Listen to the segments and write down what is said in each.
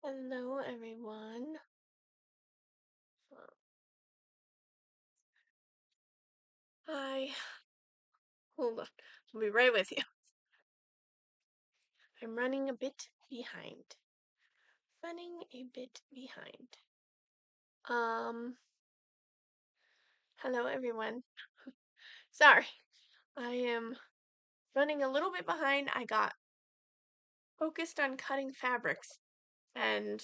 Hello, everyone. Hi. Hold on. I'll be right with you. I'm running a bit behind. Running a bit behind. Hello, everyone. Sorry. I am running a little bit behind. I got focused on cutting fabrics and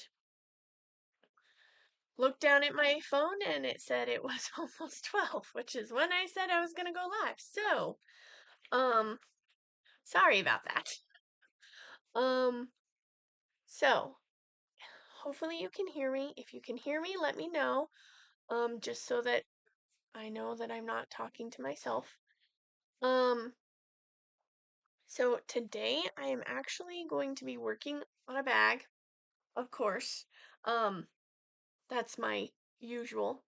looked down at my phone and it said it was almost 12, which is when I said I was going to go live. So, sorry about that. So hopefully you can hear me. If you can hear me, let me know. Just so that I know that I'm not talking to myself. Um, so today I am actually going to be working on a bag, of course. Um, that's my usual.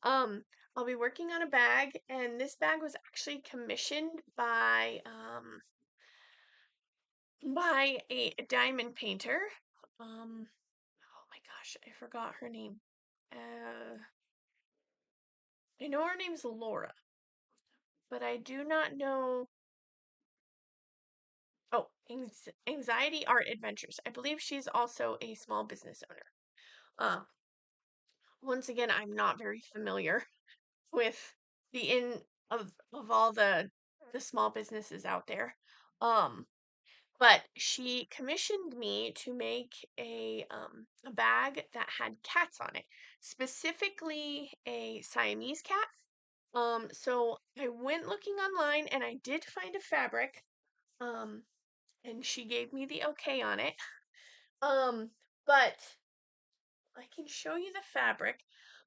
Um, I'll be working on a bag, and this bag was actually commissioned by a diamond painter. Oh my gosh, I forgot her name. I know her name's Laura, but I do not know. Oh, Anxiety Art Adventures. I believe she's also a small business owner. Once again, I'm not very familiar with the in of all the small businesses out there. But she commissioned me to make a bag that had cats on it, specifically a Siamese cat. So I went looking online and I did find a fabric. Um, and she gave me the okay on it. But I can show you the fabric.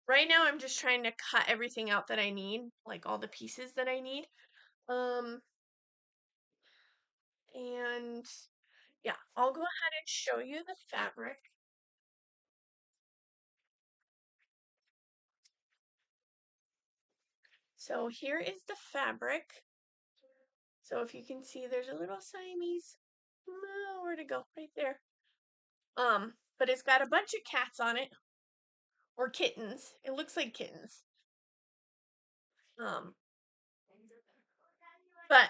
Right now I'm just trying to cut everything out that I need, like all the pieces that I need. Um, and yeah, I'll go ahead and show you the fabric. So here is the fabric. So if you can see, there's a little Siamese. Oh, where'd it go? Right there. But it's got a bunch of cats on it, or kittens. It looks like kittens. Um, but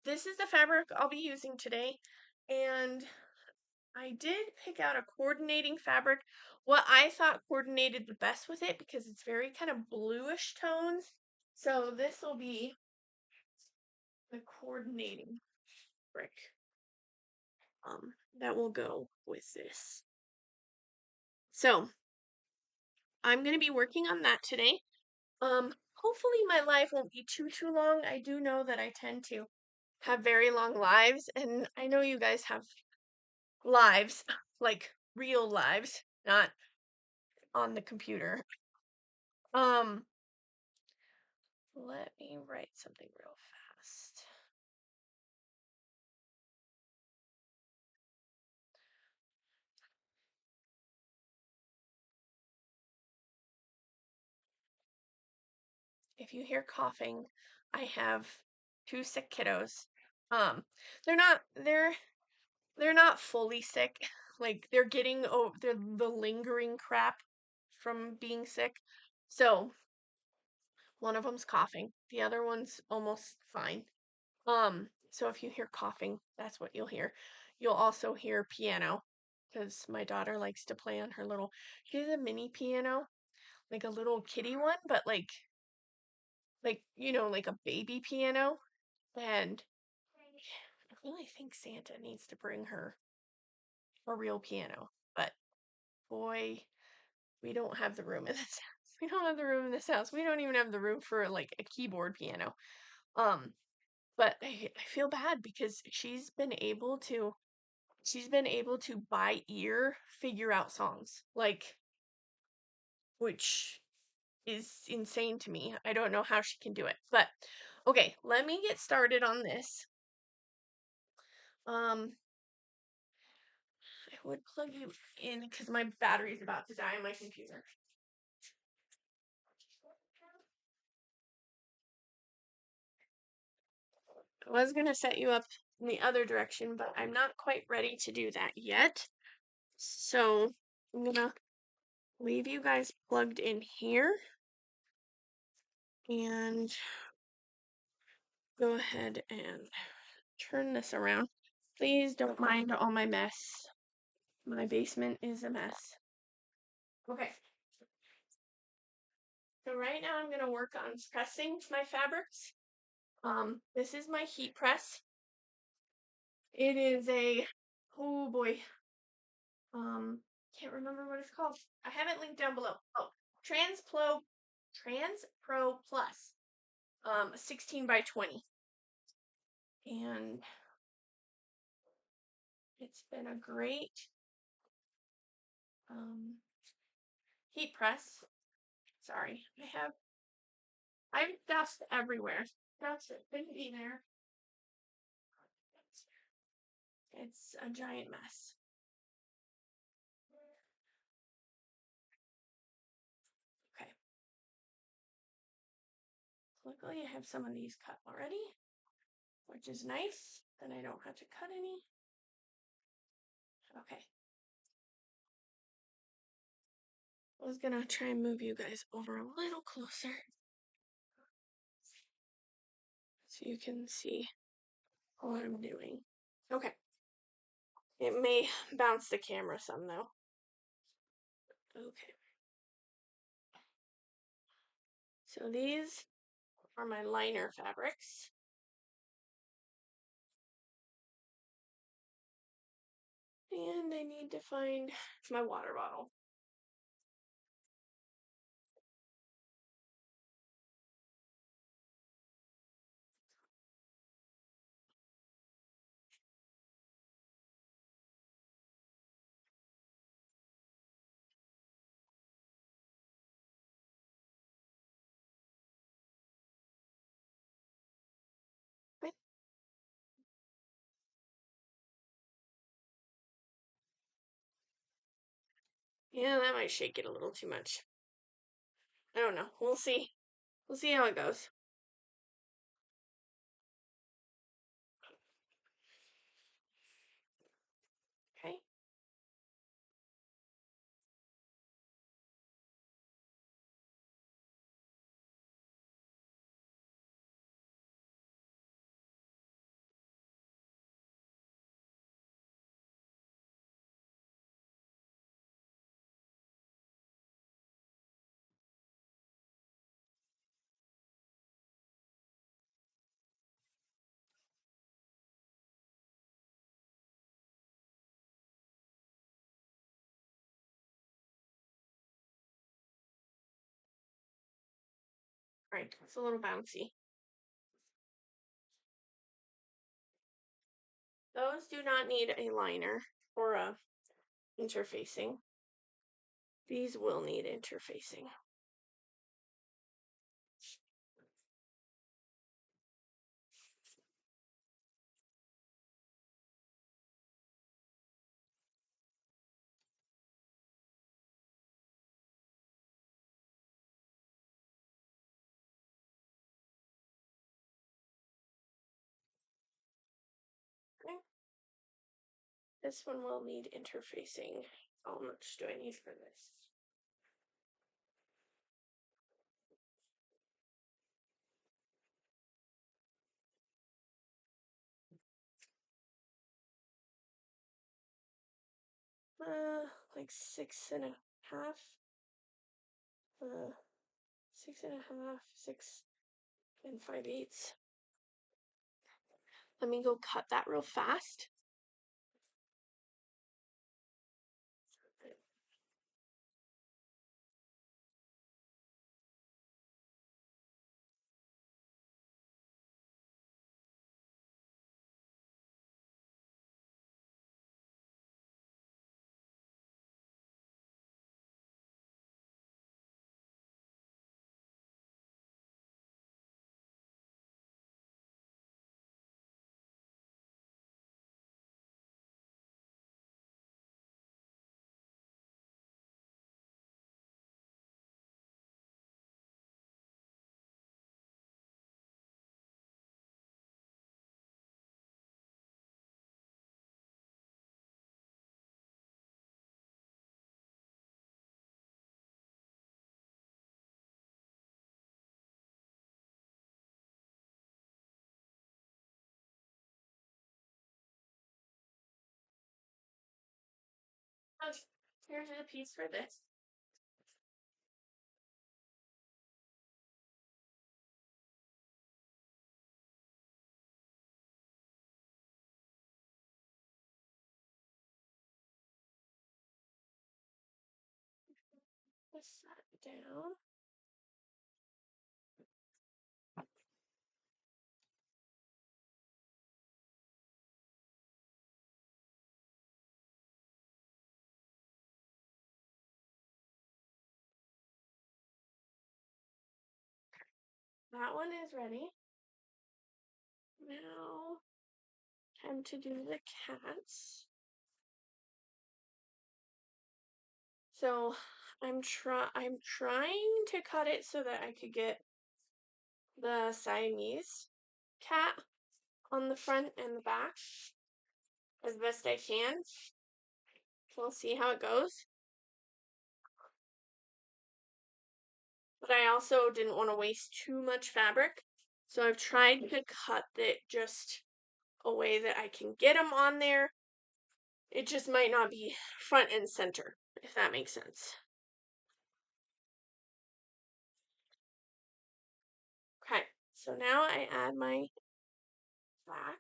this is the fabric I'll be using today, and I did pick out a coordinating fabric. What I thought coordinated the best with it because it's very kind of bluish tones. So this will be the coordinating fabric that will go with this. So I'm going to be working on that today. Hopefully my live won't be too long. I do know that I tend to have very long lives, and I know you guys have lives, like real lives, not on the computer. Let me write something real fast. If you hear coughing, I have two sick kiddos. Um, they're not fully sick. Like they're getting over the lingering crap from being sick. So one of them's coughing, the other one's almost fine. So if you hear coughing, that's what you'll hear. You'll also hear piano because my daughter likes to play on her little, she has a mini piano, like a little kitty one, but like like a baby piano. And I really think Santa needs to bring her a real piano. But boy, we don't have the room in this house. We don't have the room in this house. We don't even have the room for like a keyboard piano. Um, but I feel bad because she's been able to by ear figure out songs, like, which is insane to me. I don't know how she can do it. But okay, let me get started on this. Um I would plug you in because my battery's about to die on my computer. I was gonna set you up in the other direction, but I'm not quite ready to do that yet. So I'm gonna leave you guys plugged in here and go ahead and turn this around. Please don't mind all my mess. My basement is a mess. Okay. So right now I'm gonna work on pressing my fabrics. This is my heat press. It is a, oh boy, can't remember what it's called. I have it linked down below. Oh, TRANSPRO Plus, 16 by 20. And it's been a great heat press. Sorry, I have dust everywhere. Dust that shouldn't be there. It's a giant mess. Okay. Luckily, I have some of these cut already, which is nice. Then I don't have to cut any. Okay. I was gonna try and move you guys over a little closer so you can see what I'm doing. Okay. It may bounce the camera some though. Okay. So these are my liner fabrics. And I need to find my water bottle. Yeah, that might shake it a little too much. I don't know. We'll see. We'll see how it goes. Okay. Alright, it's a little bouncy. Those do not need a liner or a interfacing. These will need interfacing. Okay. This one will need interfacing. How much do I need for this? Like 6.5. 6.5, 6 5/8. Let me go cut that real fast. Oh, here's a piece for this. Press that down. That one is ready. Now, time to do the cats. So I'm trying to cut it so that I could get the Siamese cat on the front and the back as best I can. We'll see how it goes. But I also didn't want to waste too much fabric. So I've tried to cut it just a way that I can get them on there. It just might not be front and center, if that makes sense. Okay, so now I add my flax.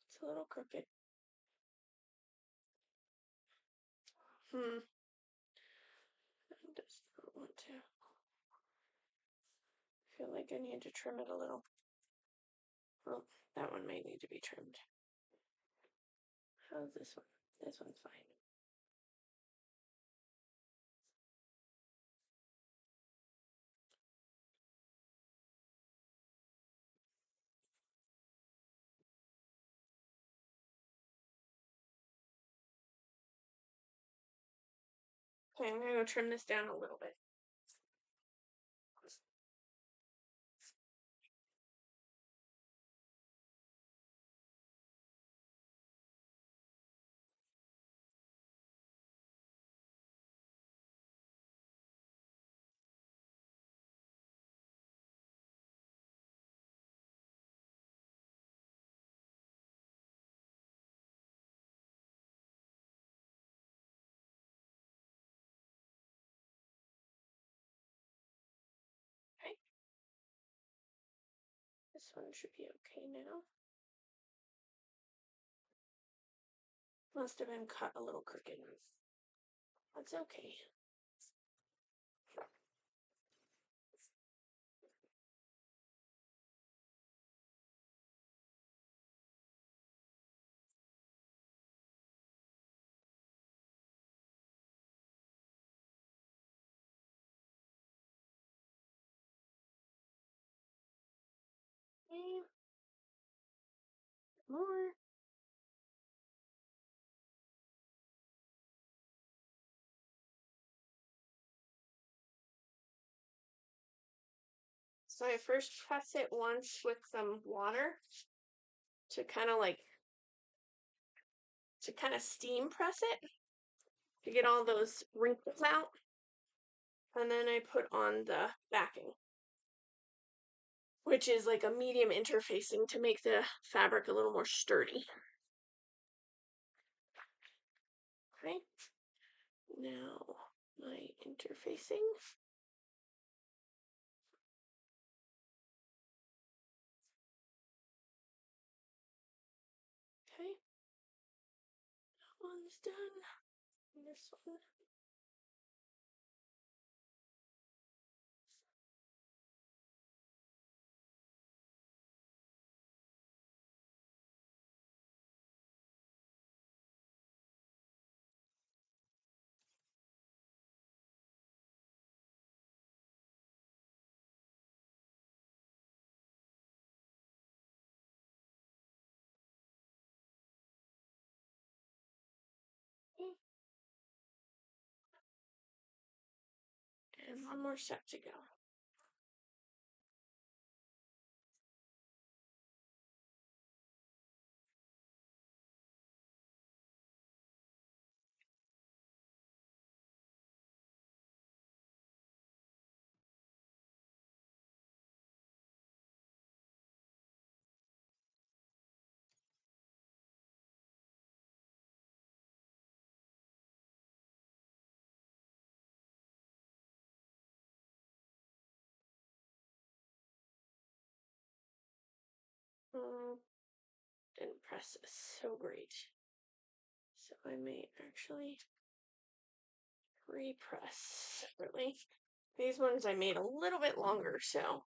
It's a little crooked. I just don't want to. I feel like I need to trim it a little. Well, that one might need to be trimmed. How's this one? This one's fine. Okay, I'm gonna go trim this down a little bit. Okay. This one should be okay now. Must have been cut a little crooked. That's okay. Okay. More. So I first press it once with some water to kind of steam press it to get all those wrinkles out. And then I put on the backing, which is like a medium interfacing to make the fabric a little more sturdy. Okay. Now my interfacing. Okay. That one's done. And this one. Okay. And one more step to go. didn't press so great. So I may actually repress separately. These ones I made a little bit longer, so.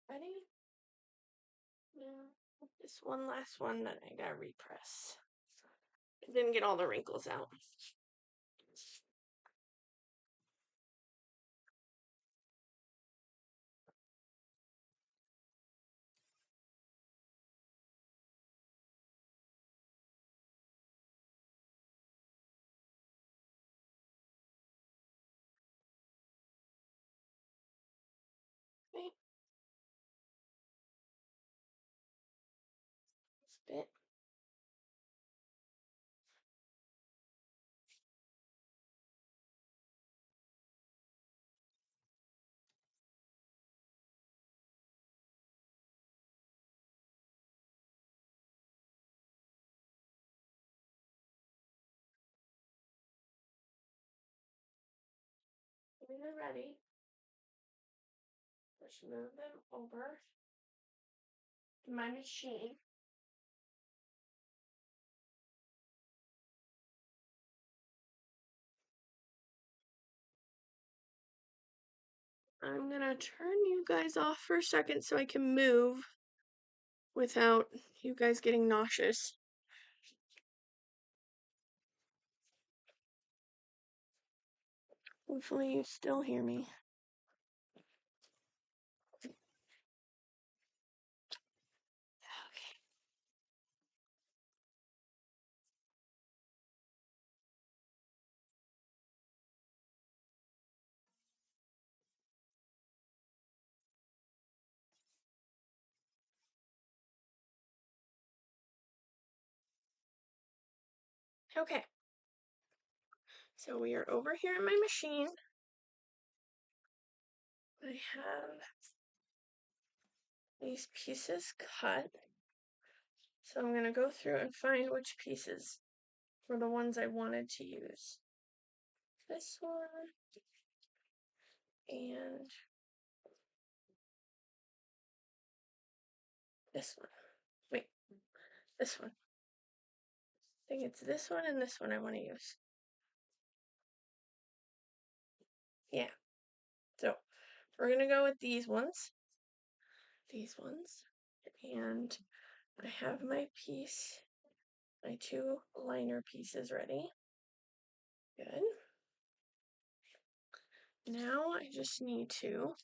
Ready? Now, this one last one that I gotta repress. I didn't get all the wrinkles out. Okay. This bit. When they're ready, let's move them over to my machine. I'm gonna turn you guys off for a second so I can move without you guys getting nauseous. Hopefully you still hear me. Okay. So we are over here in my machine. I have these pieces cut. So I'm going to go through and find which pieces were the ones I wanted to use. This one and this one. Wait, this one. I think it's this one and this one I want to use. Yeah. So we're going to go with these ones. These ones. And I have my piece, my two liner pieces ready. Good. Now I just need to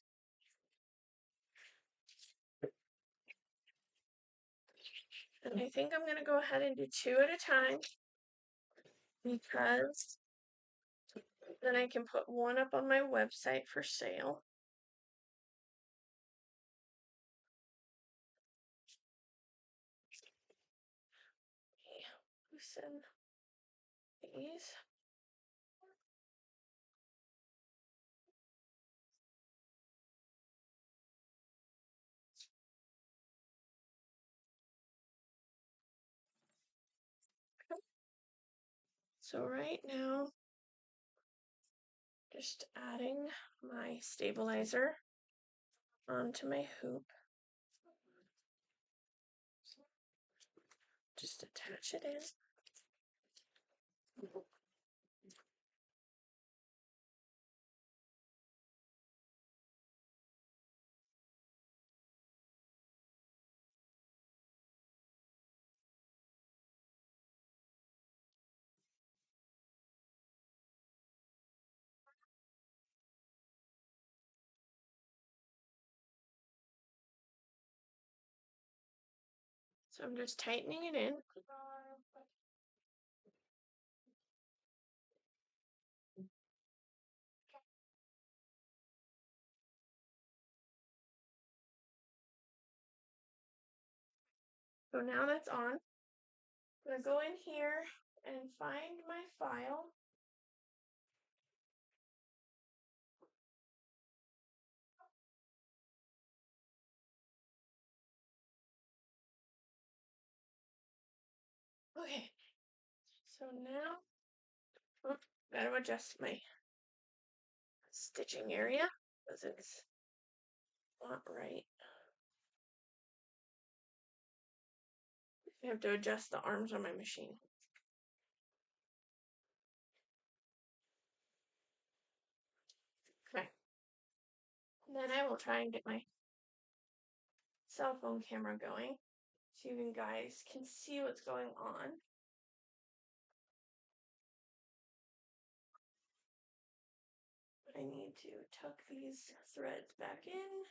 and I think I'm going to go ahead and do two at a time because then I can put one up on my website for sale. Loosen these. So right now, just adding my stabilizer onto my hoop. Just attach it in. So I'm just tightening it in. So now that's on. I'm gonna go in here and find my file. Okay, so now gotta adjust my stitching area because it's not right. I have to adjust the arms on my machine. Okay. Then I will try and get my cell phone camera going so you guys can see what's going on. I need to tuck these threads back in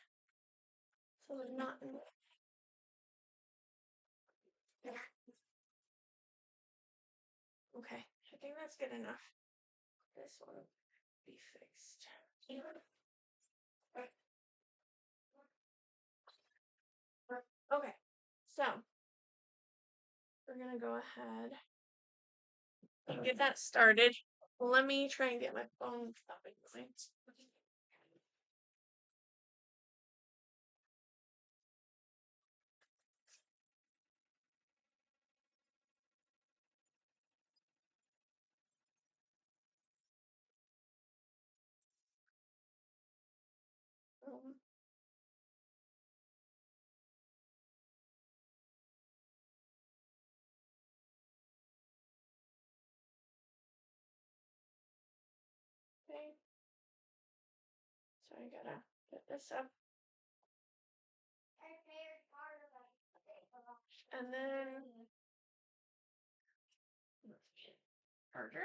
so they're not in. Okay, I think that's good enough. This one will be fixed. Okay, so we're gonna go ahead and get that started. Let me try and get my phone stopping going. Um, okay, so I gotta get this up. And then harder.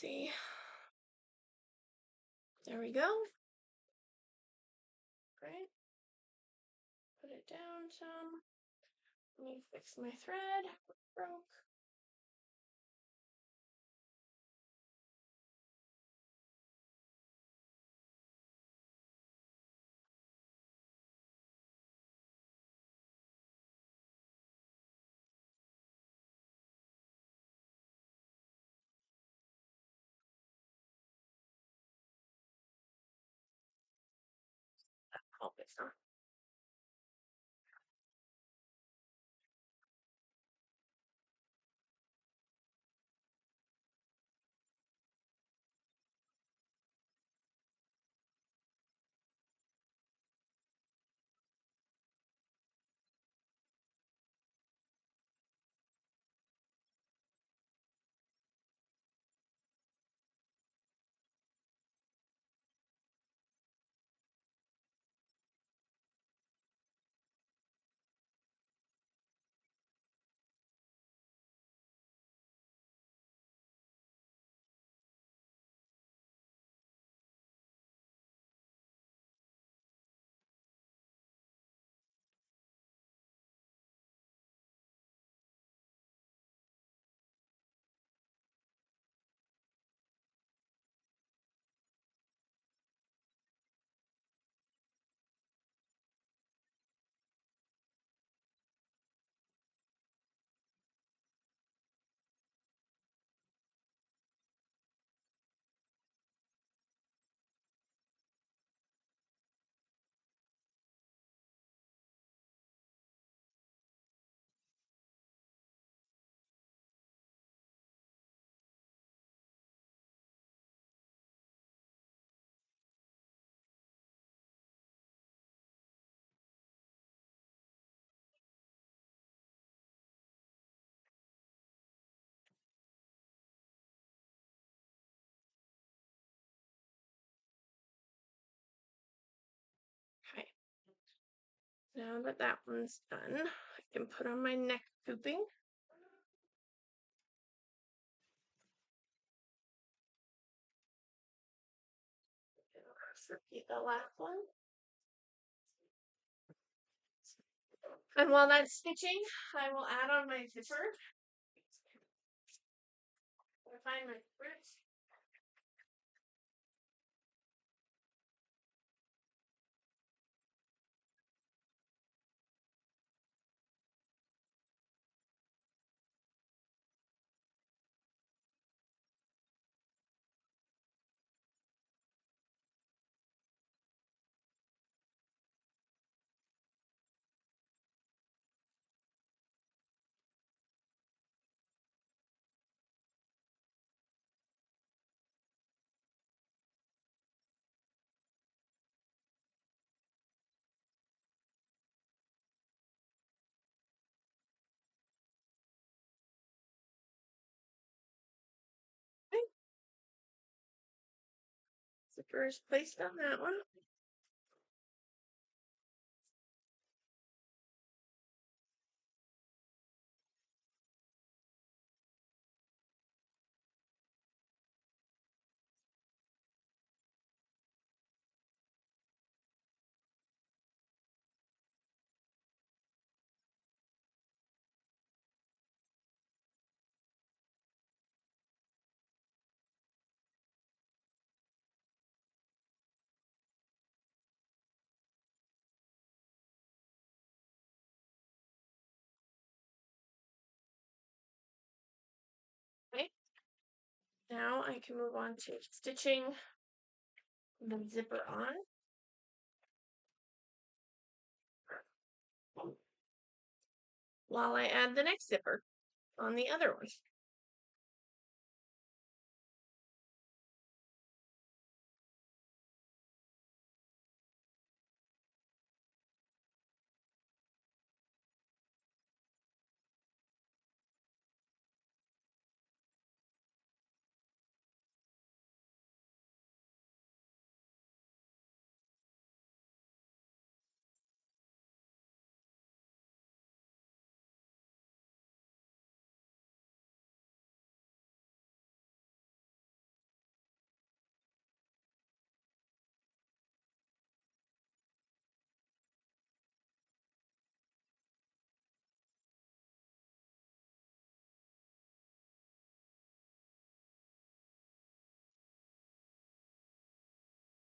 See, there we go. Great. Put it down some. Let me fix my thread. Broke. Oh, it's not. Now that that one's done, I can put on my neck tubing. Repeat the last one. And while that's stitching, I will add on my zipper. I find my roots. Okay. Zipper is placed on that one. Okay. Now I can move on to stitching the zipper on. While I add the next zipper on the other one.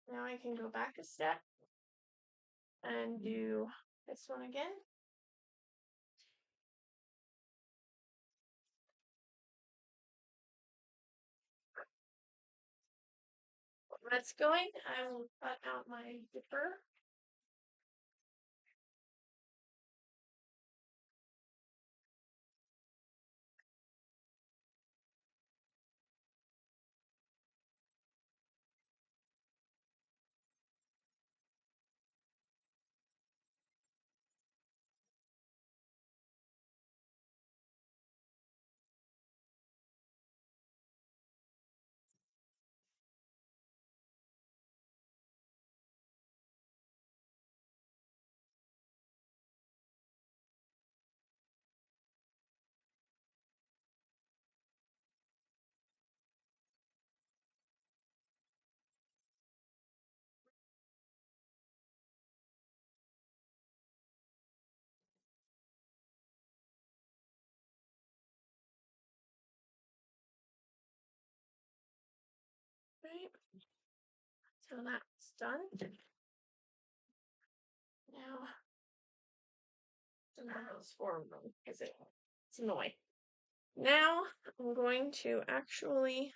Now I can go back a step and do this one again. While that's going, I will cut out my zipper. Right. So that's done. Now, it's forward because it's in the way. Now I'm going to actually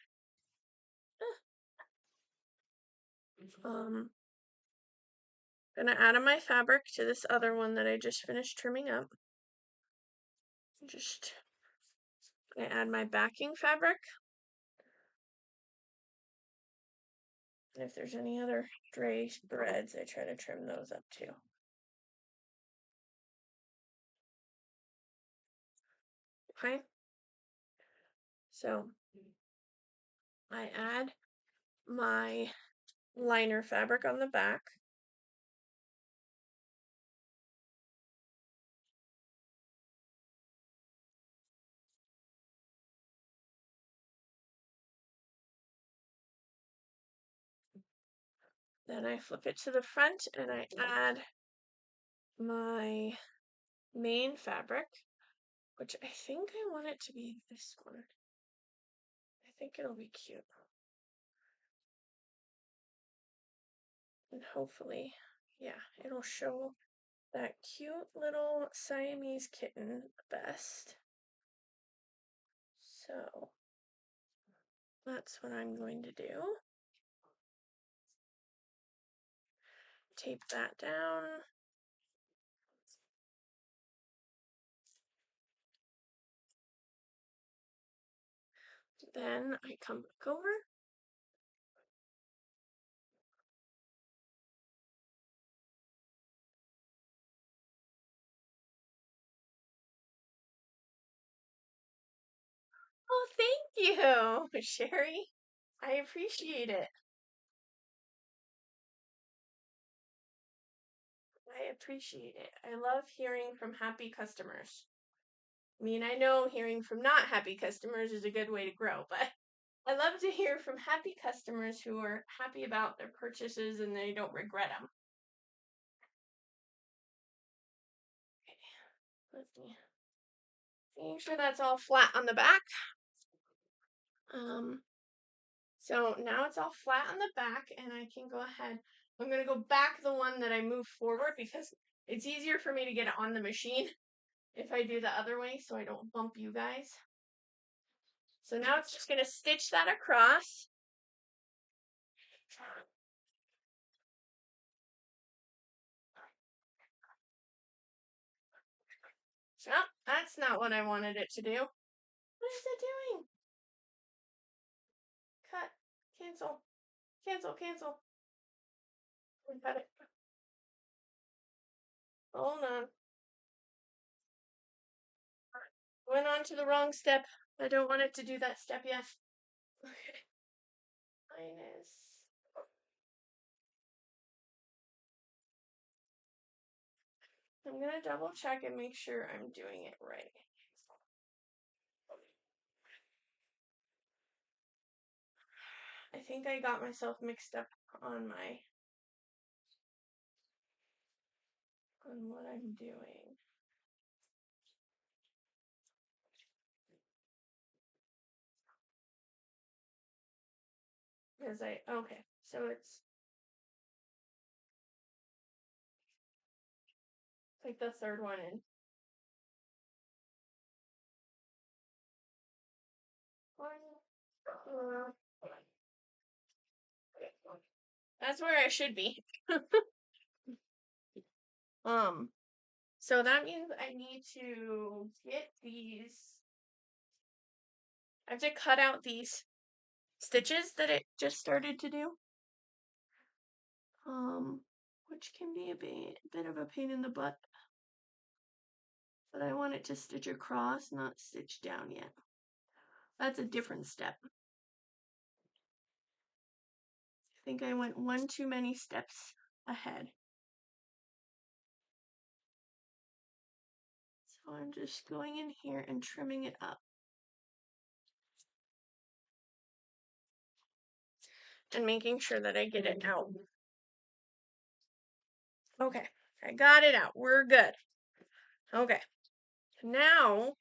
gonna add my fabric to this other one that I just finished trimming up. Just gonna add my backing fabric. And if there's any other stray threads, I try to trim those up too. Okay. So I add my liner fabric on the back. Then I flip it to the front and I add my main fabric, which I think I want it to be this one. I think it'll be cute. And hopefully, yeah, it'll show that cute little Siamese kitten the best. So that's what I'm going to do. Tape that down. Then I come back over. Oh, thank you, Sherry. I appreciate it. I appreciate it. I love hearing from happy customers. I mean, I know hearing from not happy customers is a good way to grow, but I love to hear from happy customers who are happy about their purchases and they don't regret them. Okay, making sure that's all flat on the back. So now it's all flat on the back, and I can go ahead. I'm going to go back the one that I moved forward because it's easier for me to get it on the machine if I do the other way so I don't bump you guys. So now it's just going to stitch that across. Oh, that's not what I wanted it to do. What is it doing? Cut. Cancel. Cancel. Cancel. Cut it. Hold on. Went on to the wrong step. I don't want it to do that step yet. Okay. Minus. I'm going to double check and make sure I'm doing it right. I think I got myself mixed up on what I'm doing. Because okay, so it's like the third one in. That's where I should be. So that means I need to get these. I have to cut out these stitches that it just started to do. Which can be a bit of a pain in the butt. But I want it to stitch across, not stitch down yet. That's a different step. I think I went one too many steps ahead. So I'm just going in here and trimming it up. And making sure that I get it out. Okay, I got it out. We're good. Okay, now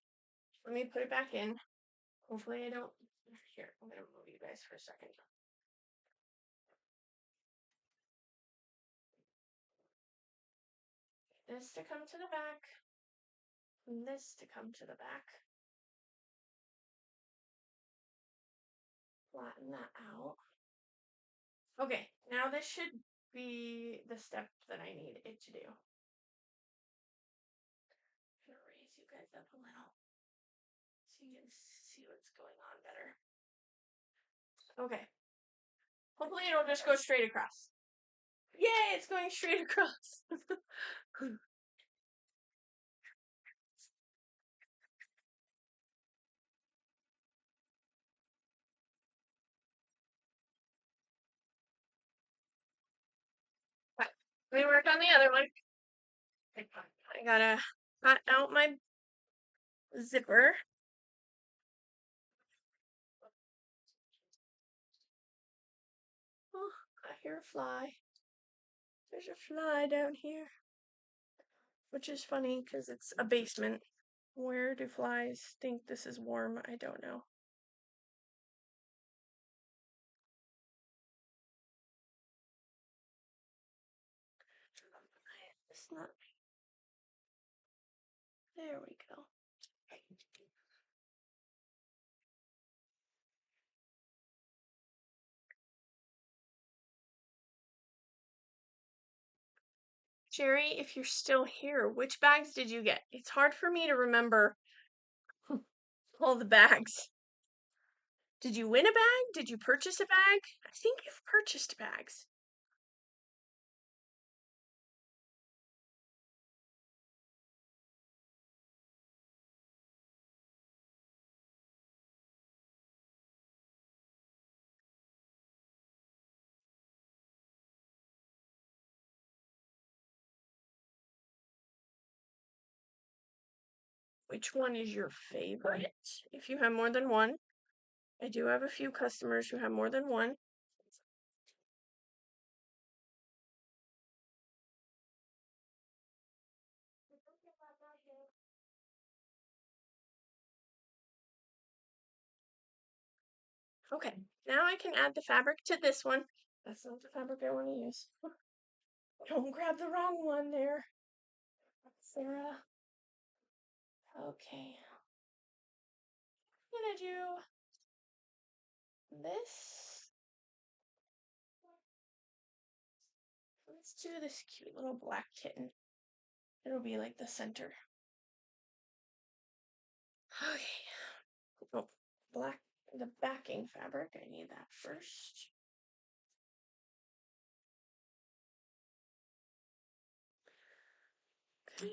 let me put it back in. Hopefully I don't. Here, I'm going to move you guys for a second. This to come to the back. And this to come to the back. Flatten that out. Okay, now this should be the step that I need it to do. I'm going to raise you guys up a little so you can see what's going on better. Okay. Hopefully it'll just go straight across. Yay, it's going straight across. Let me work on the other one. I gotta cut out my zipper. Oh, I hear a fly. There's a fly down here, which is funny because it's a basement. Where do flies think this is warm? I don't know. It's not. There we go. Jerry, if you're still here, which bags did you get? It's hard for me to remember all the bags. Did you win a bag? Did you purchase a bag? I think you've purchased bags. Which one is your favorite? If you have more than one, I do have a few customers who have more than one. Okay, now I can add the fabric to this one. That's not the fabric I want to use. Don't grab the wrong one there, Sarah. Okay. I'm gonna do this. Let's do this cute little black kitten. It'll be like the center. Okay. Oh, black, the backing fabric. I need that first. Okay.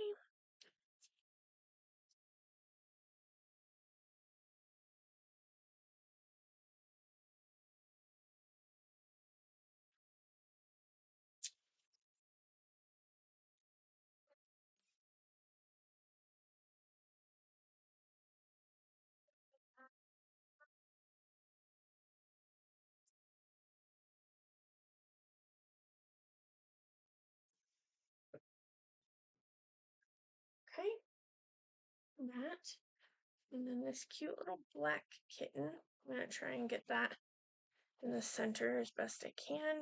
Okay. That. And then this cute little black kitten. I'm going to try and get that in the center as best I can.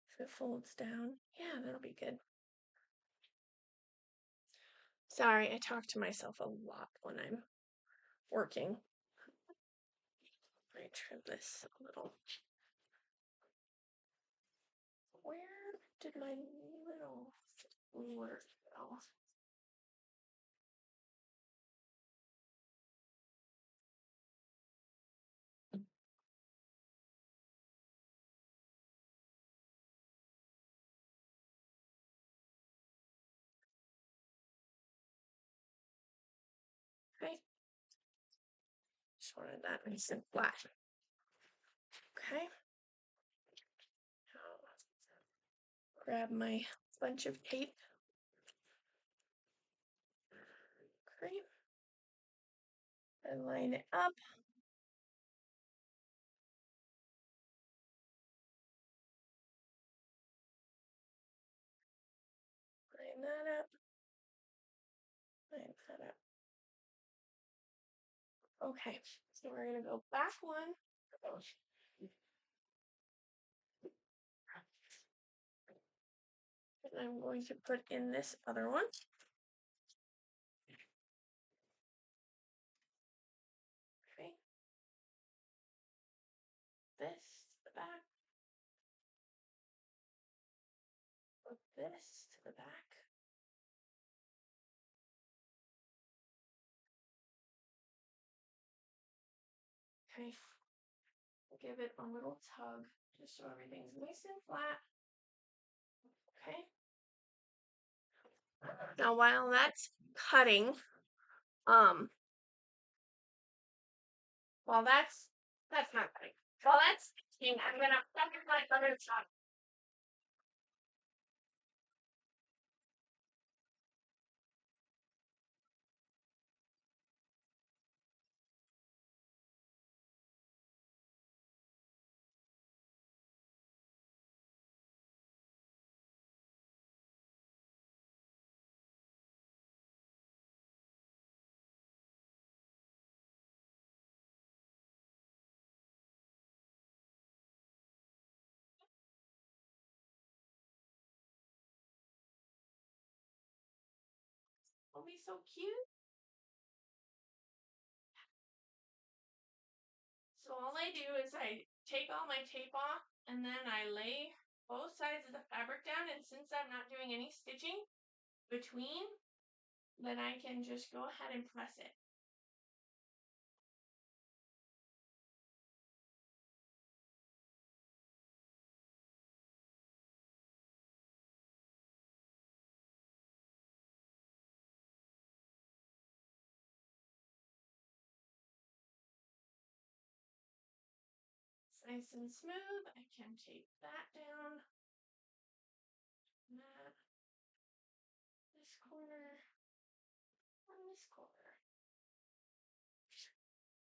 If it folds down. Yeah, that'll be good. Sorry, I talk to myself a lot when I'm working. I trim this a little. Where did my little work go? Okay. Just wanted that nice and flat. Okay. Now, grab my bunch of tape. Okay. And line it up. Line that up. Line that up. Okay, so we're gonna go back one. And I'm going to put in this other one. Okay. This to the back. Put this to the back. Okay. Give it a little tug just so everything's nice and flat. Okay. Now while that's cutting, while that's not cutting. While that's cutting, I'm gonna cut my other top. Don't be so cute. So all I do is I take all my tape off and then I lay both sides of the fabric down, and since I'm not doing any stitching between, then I can just go ahead and press it. It's nice and smooth. I can tape that down. That. This corner. And this corner.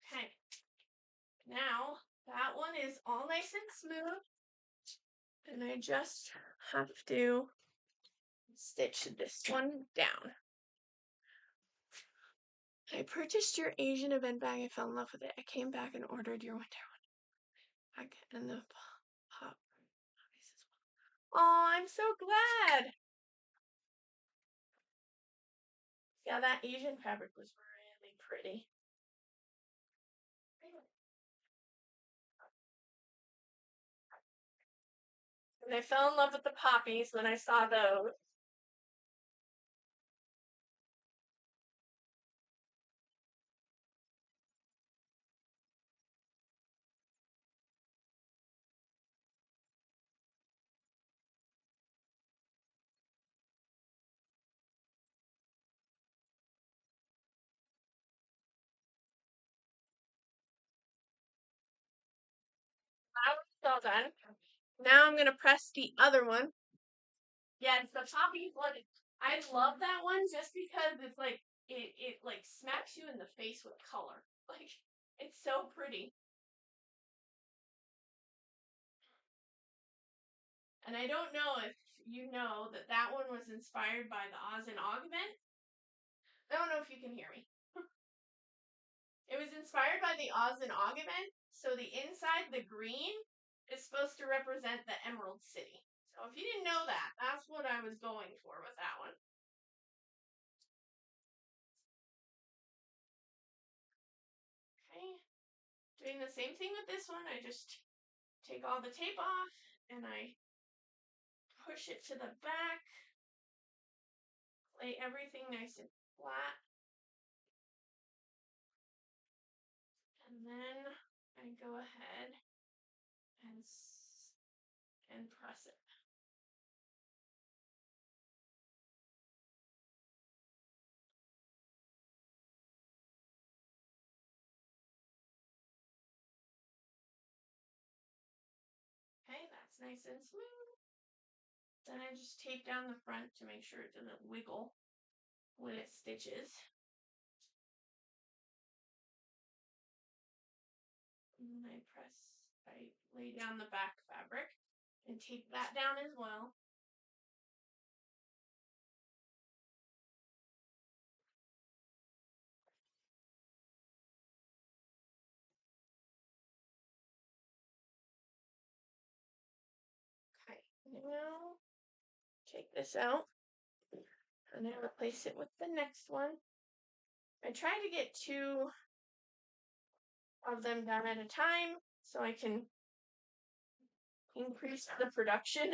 Okay. Now that one is all nice and smooth. And I just have to stitch this one down. I purchased your Asian event bag. I fell in love with it. I came back and ordered your winter one back and the pop. Oh, I'm so glad. Yeah, that Asian fabric was really pretty. And I fell in love with the poppies when I saw those. That one's all done. Now I'm gonna press the other one. Yeah, it's the poppy one. I love that one just because it's like it like smacks you in the face with color. Like it's so pretty. And I don't know if you know that that one was inspired by the Oz and Og event. I don't know if you can hear me. It was inspired by the Oz and Og event. So the inside, the green, is supposed to represent the Emerald City. So if you didn't know that, that's what I was going for with that one. Okay. Doing the same thing with this one. I just take all the tape off and I push it to the back. Lay everything nice and flat. And then I go ahead and press it. Okay, that's nice and smooth. Then I just tape down the front to make sure it doesn't wiggle when it stitches. And then I lay down the back fabric and tape that down as well. Okay, now take this out and then replace it with the next one. I try to get 2 of them done at a time so I can increase the production.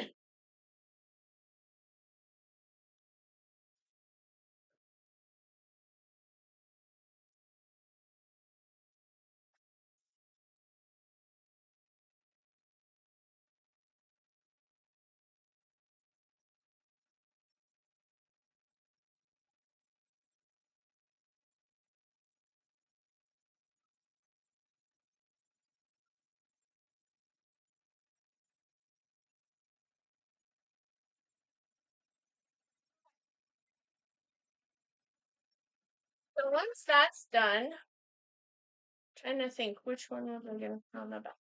So once that's done, I'm trying to think which one was I going to put on the back.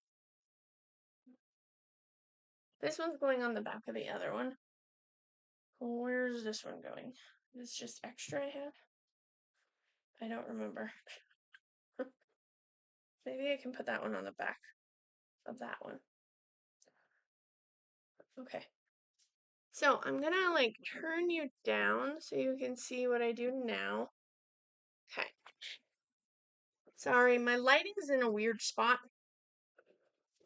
This one's going on the back of the other one. Where's this one going? Is this just extra I have? I don't remember. Maybe I can put that one on the back of that one. Okay. So I'm gonna like turn you down so you can see what I do now. Okay. Sorry, my lighting's in a weird spot.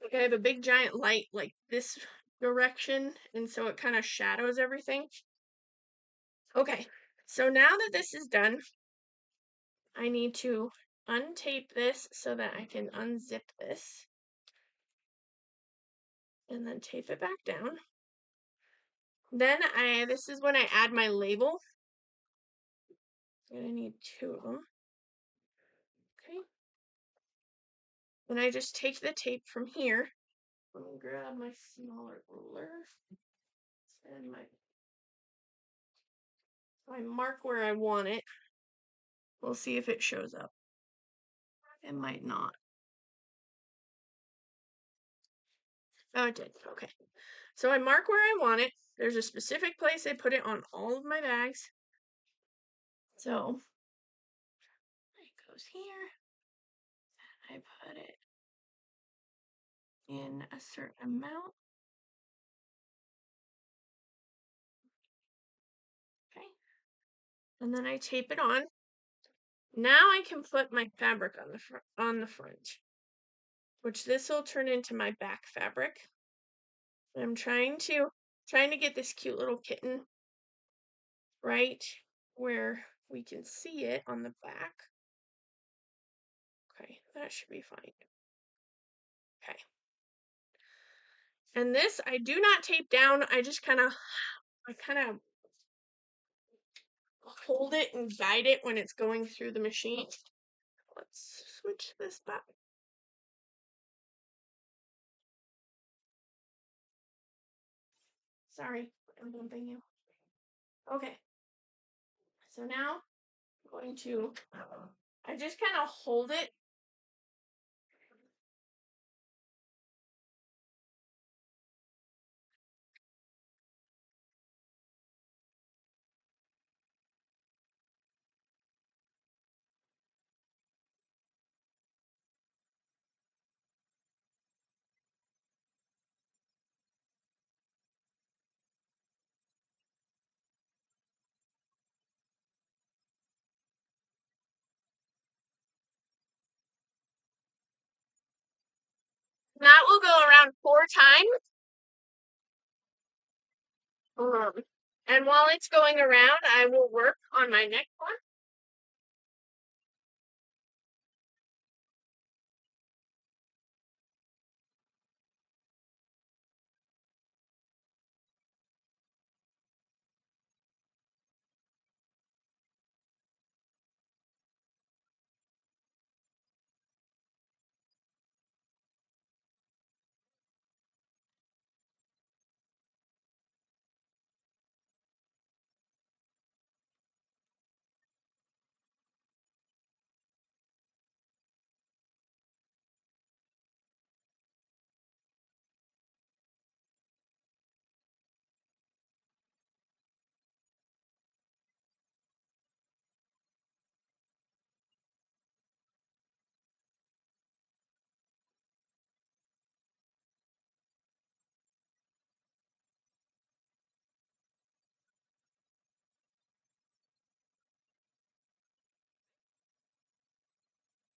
Like I have a big giant light like this direction, and so it kind of shadows everything. Okay, so now that this is done, I need to untape this so that I can unzip this. And then tape it back down. Then this is when I add my label. I'm gonna need 2 of them. Okay. Then I just take the tape from here. Let me grab my smaller ruler. And I mark where I want it. We'll see if it shows up. It might not. Oh, it did. Okay. So I mark where I want it. There's a specific place I put it on all of my bags. So it goes here. I put it in a certain amount. Okay. And then I tape it on. Now I can put my fabric on the front, which this will turn into my back fabric. I'm trying to get this cute little kitten right where we can see it on the back. Okay, that should be fine. Okay. And this I do not tape down. I just kind of hold it and guide it when it's going through the machine. Let's switch this back. Sorry, I'm bumping you. Okay. So now I'm going to, I just kind of hold it. That will go around 4 times. And while it's going around, I will work on my next one.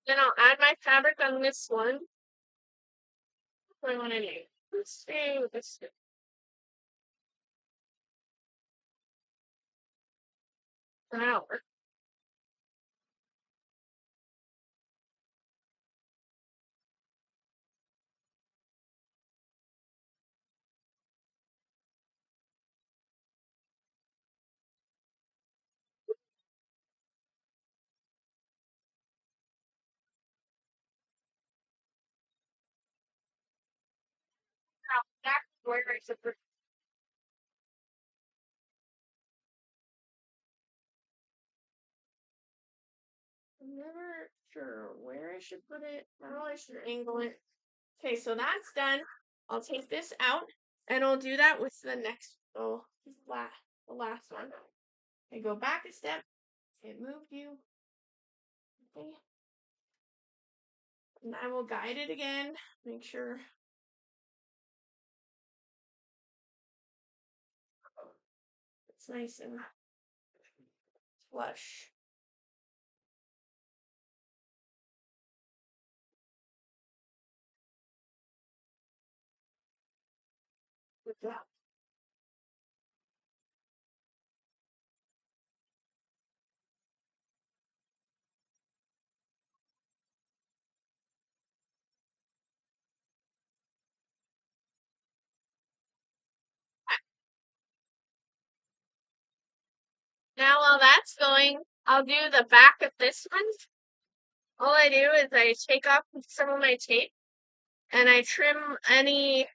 Then I'll add my fabric on this one. What do I want to do? Let's stay with this. An hour. Back where I said I'm never sure where I should put it. How I should angle it. Okay, so that's done. I'll take this out, and I'll do that with the next. Oh, the last one. I go back a step. It moved you. Okay. And I will guide it again. Make sure. nice and flush. With that. Now while that's going, I'll do the back of this one. All I do is I take off some of my tape and I trim any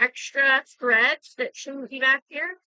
extra threads that shouldn't be back here.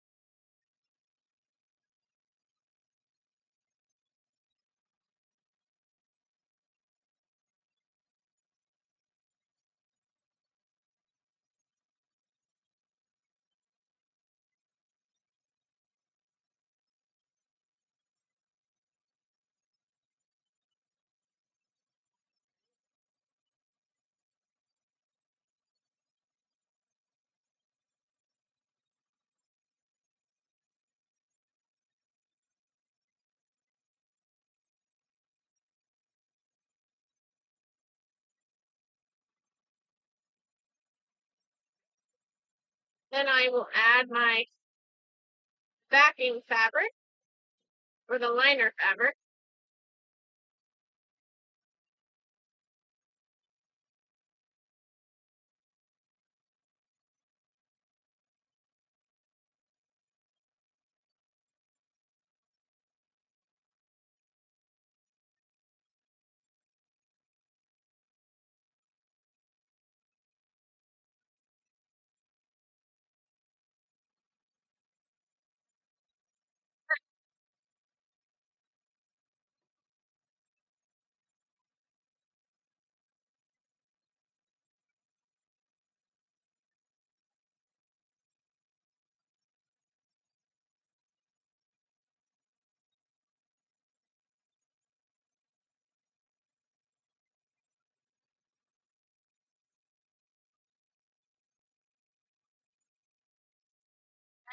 Then I will add my backing fabric or the liner fabric.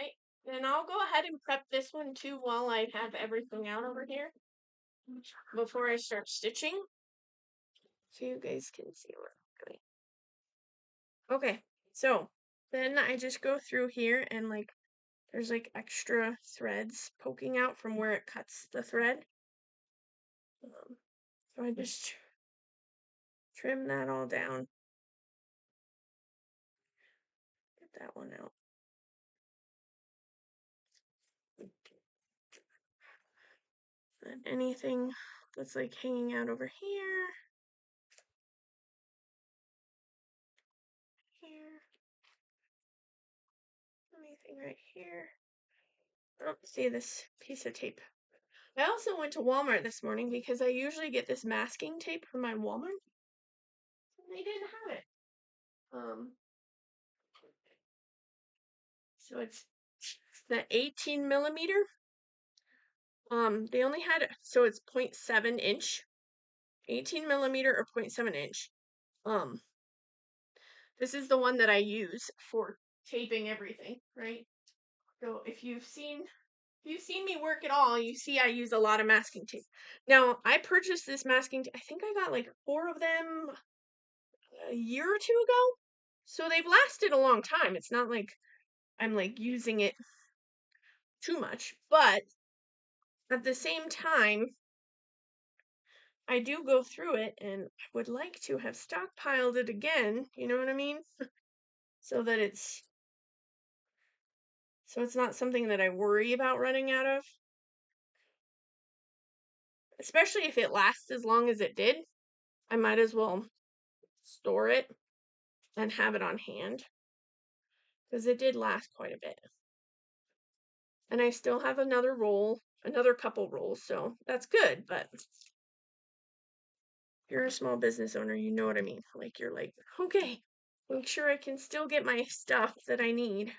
Right. And I'll go ahead and prep this one too while I have everything out over here before I start stitching. So you guys can see what I'm doing. Okay, so then I just go through here and like there's like extra threads poking out from where it cuts the thread. So I just trim that all down. Get that one out. And anything that's like hanging out over here. Here. Anything right here. Oh, see this piece of tape. I also went to Walmart this morning because I usually get this masking tape from my Walmart. And they didn't have it. So it's the 18 millimeter. They only had it, so it's 0.7 inch, 18 millimeter or 0.7 inch. This is the one that I use for taping everything, right? So if you've seen me work at all, you see I use a lot of masking tape. Now, I purchased this masking tape. I think I got like 4 of them a year or two ago. So they've lasted a long time. It's not like I'm like using it too much, but at the same time, I do go through it and I would like to have stockpiled it again, you know what I mean? So that it's not something that I worry about running out of. Especially if it lasts as long as it did, I might as well store it and have it on hand. Because it did last quite a bit. And I still have another couple rolls, so that's good, but if you're a small business owner, you know what I mean. Like you're like, okay, make sure I can still get my stuff that I need.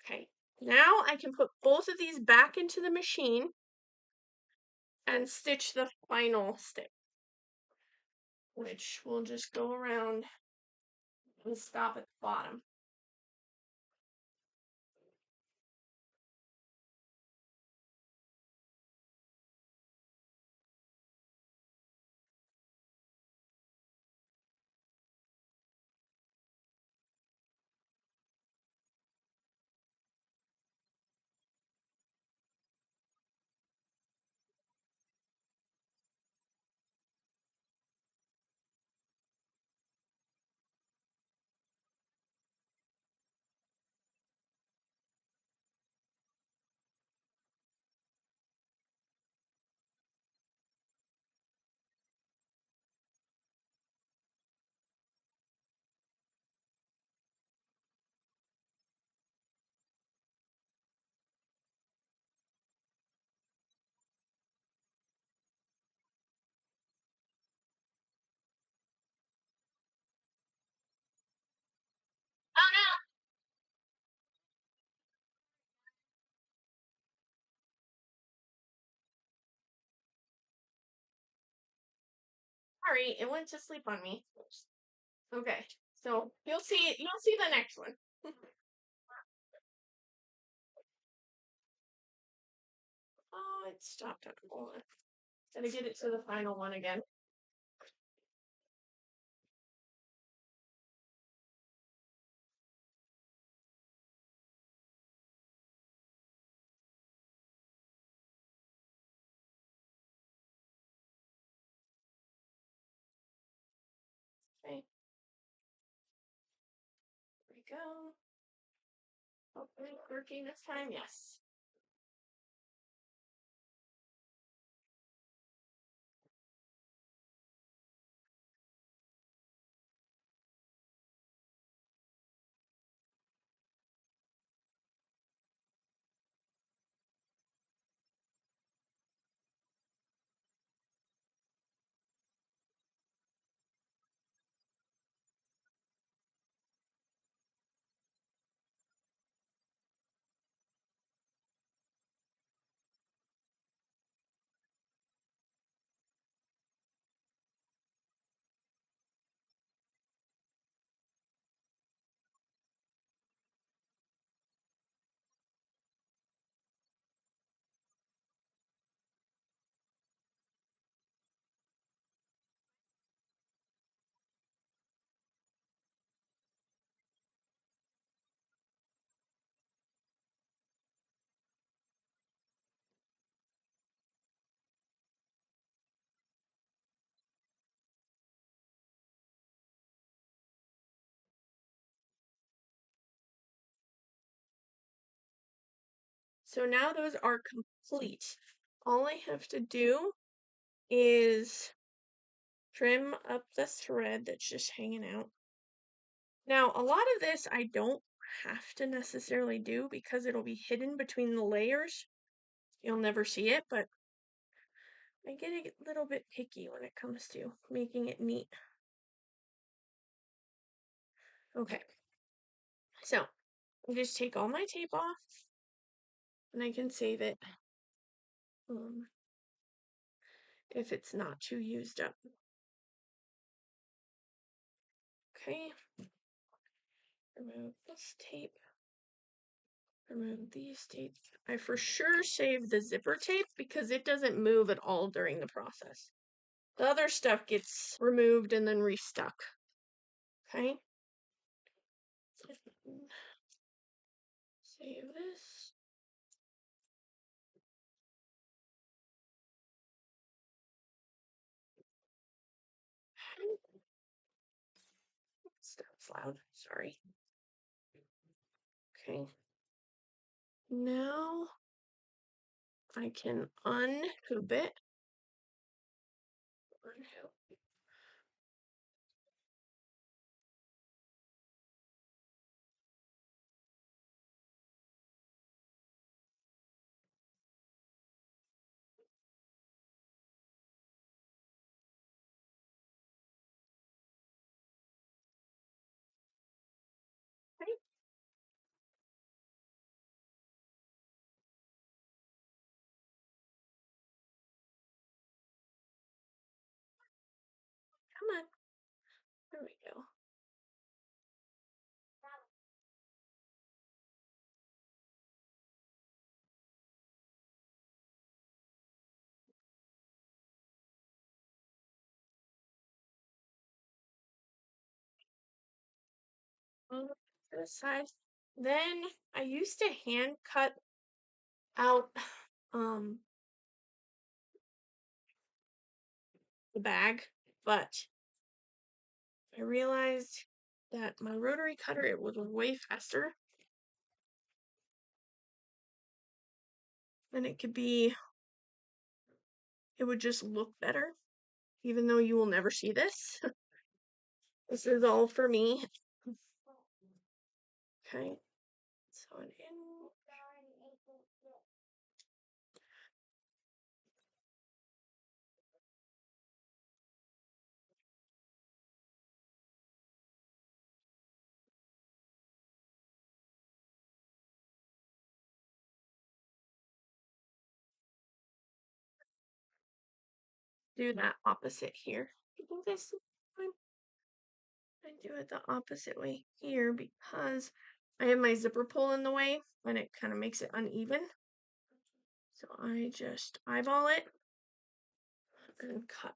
Okay, now I can put both of these back into the machine and stitch the final stitch, which will just go around and stop at the bottom. Sorry, it went to sleep on me. Okay, so you'll see the next one. Oh, it stopped. Hold on. Gotta get it to the final one again. Okay. There we go. Hopefully it's working this time. Yes. So now those are complete. All I have to do is trim up the thread that's just hanging out. Now, a lot of this I don't have to necessarily do because it'll be hidden between the layers. You'll never see it, but I get a little bit picky when it comes to making it neat. Okay, so I just take all my tape off and I can save it if it's not too used up. Okay, remove this tape. Remove these tapes. I for sure save the zipper tape because it doesn't move at all during the process. The other stuff gets removed and then restuck. Okay. Save this. That's loud. Sorry. Okay. Now I can unhoop it. Unhoop. Okay. Come on. There we go. To the side. Then I used to hand cut out the bag, but I realized that my rotary cutter, it was way faster and it would just look better, even though you will never see this. This is all for me. Okay, so in. Do that opposite here. think this time I do it the opposite way here because I have my zipper pull in the way and it kind of makes it uneven. So I just eyeball it and cut.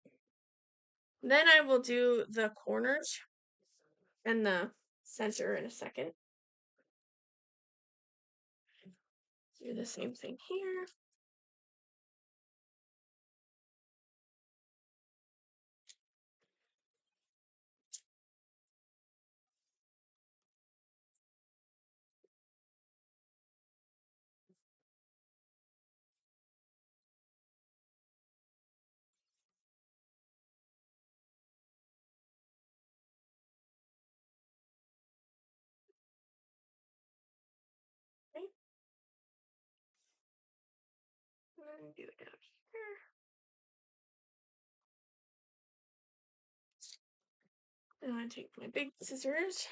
Then I will do the corners and the center in a second. Do the same thing here. Okay. And do it down here. And I take my big scissors.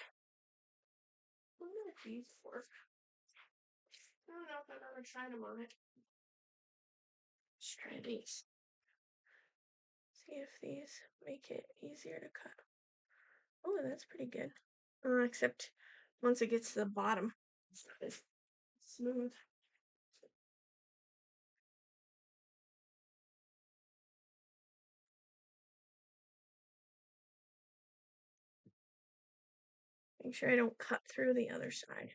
I wonder if these work. I don't know if I've ever tried them on it. Let's try these. See if these make it easier to cut. Oh, that's pretty good. Except once it gets to the bottom, it's not as smooth. Make sure I don't cut through the other side.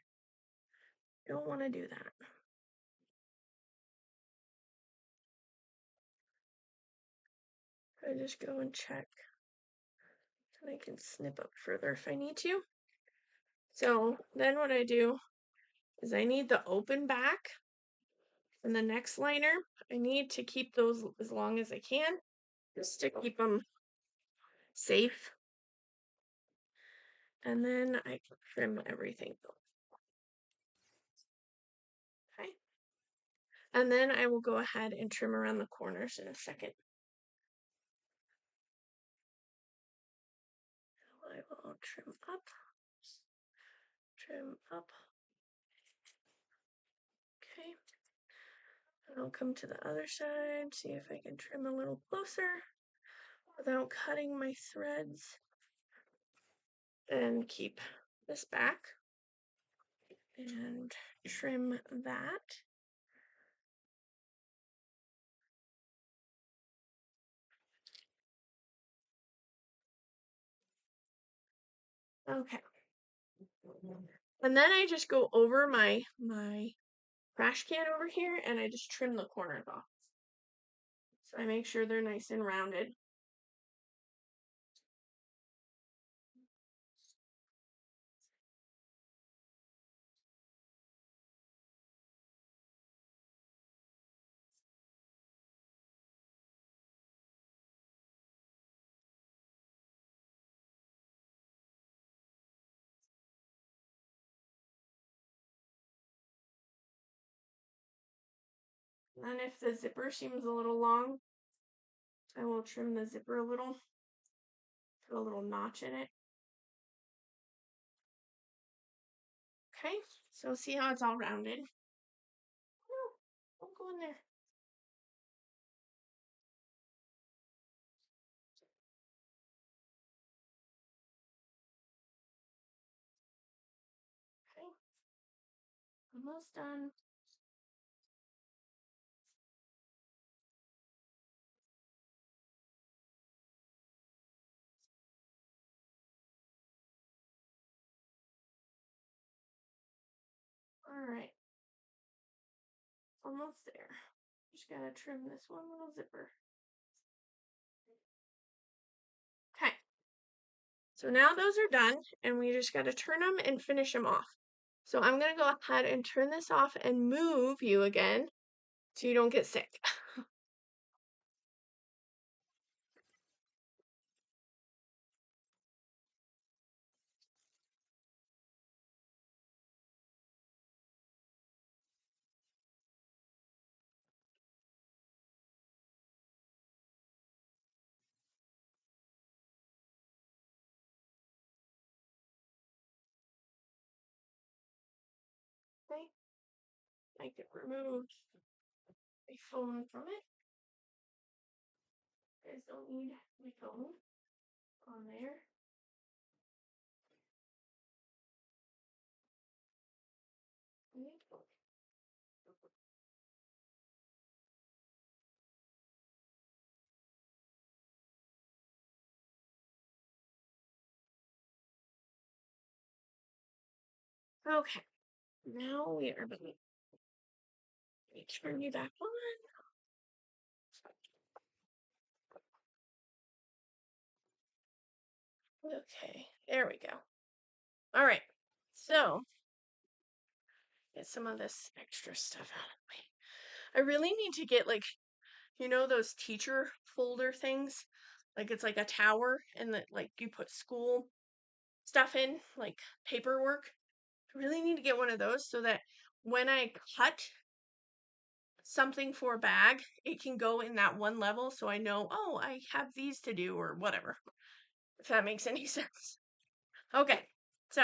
Don't want to do that. I just go and check. And I can snip up further if I need to. So then what I do is I need the open back and the next liner. I need to keep those as long as I can, just to keep them safe. And then I trim everything. Okay. And then I will go ahead and trim around the corners in a second. I will trim up. Trim up. Okay. And I'll come to the other side, see if I can trim a little closer without cutting my threads. And keep this back. And trim that. Okay. And then I just go over my trash can over here and I just trim the corners off. So I make sure they're nice and rounded. And if the zipper seems a little long, I will trim the zipper a little, put a little notch in it. Okay, so see how it's all rounded? No, don't go in there. Okay, almost done. All right, almost there. Just gotta trim this one little zipper. Okay, so now those are done, and we just gotta turn them and finish them off. So I'm gonna go ahead and turn this off and move you again so you don't get sick. Okay, I can remove my phone from it. You guys don't need my phone. on there. Okay, now we are ready. Let me turn you back on. Okay, there we go. All right, so get some of this extra stuff out of the way. I really need to get like, you know, those teacher folder things? Like it's like a tower and that like you put school stuff in, like paperwork. I really need to get one of those so that when I cut something for a bag, it can go in that one level so I know, oh, I have these to do or whatever. If that makes any sense. Okay, so,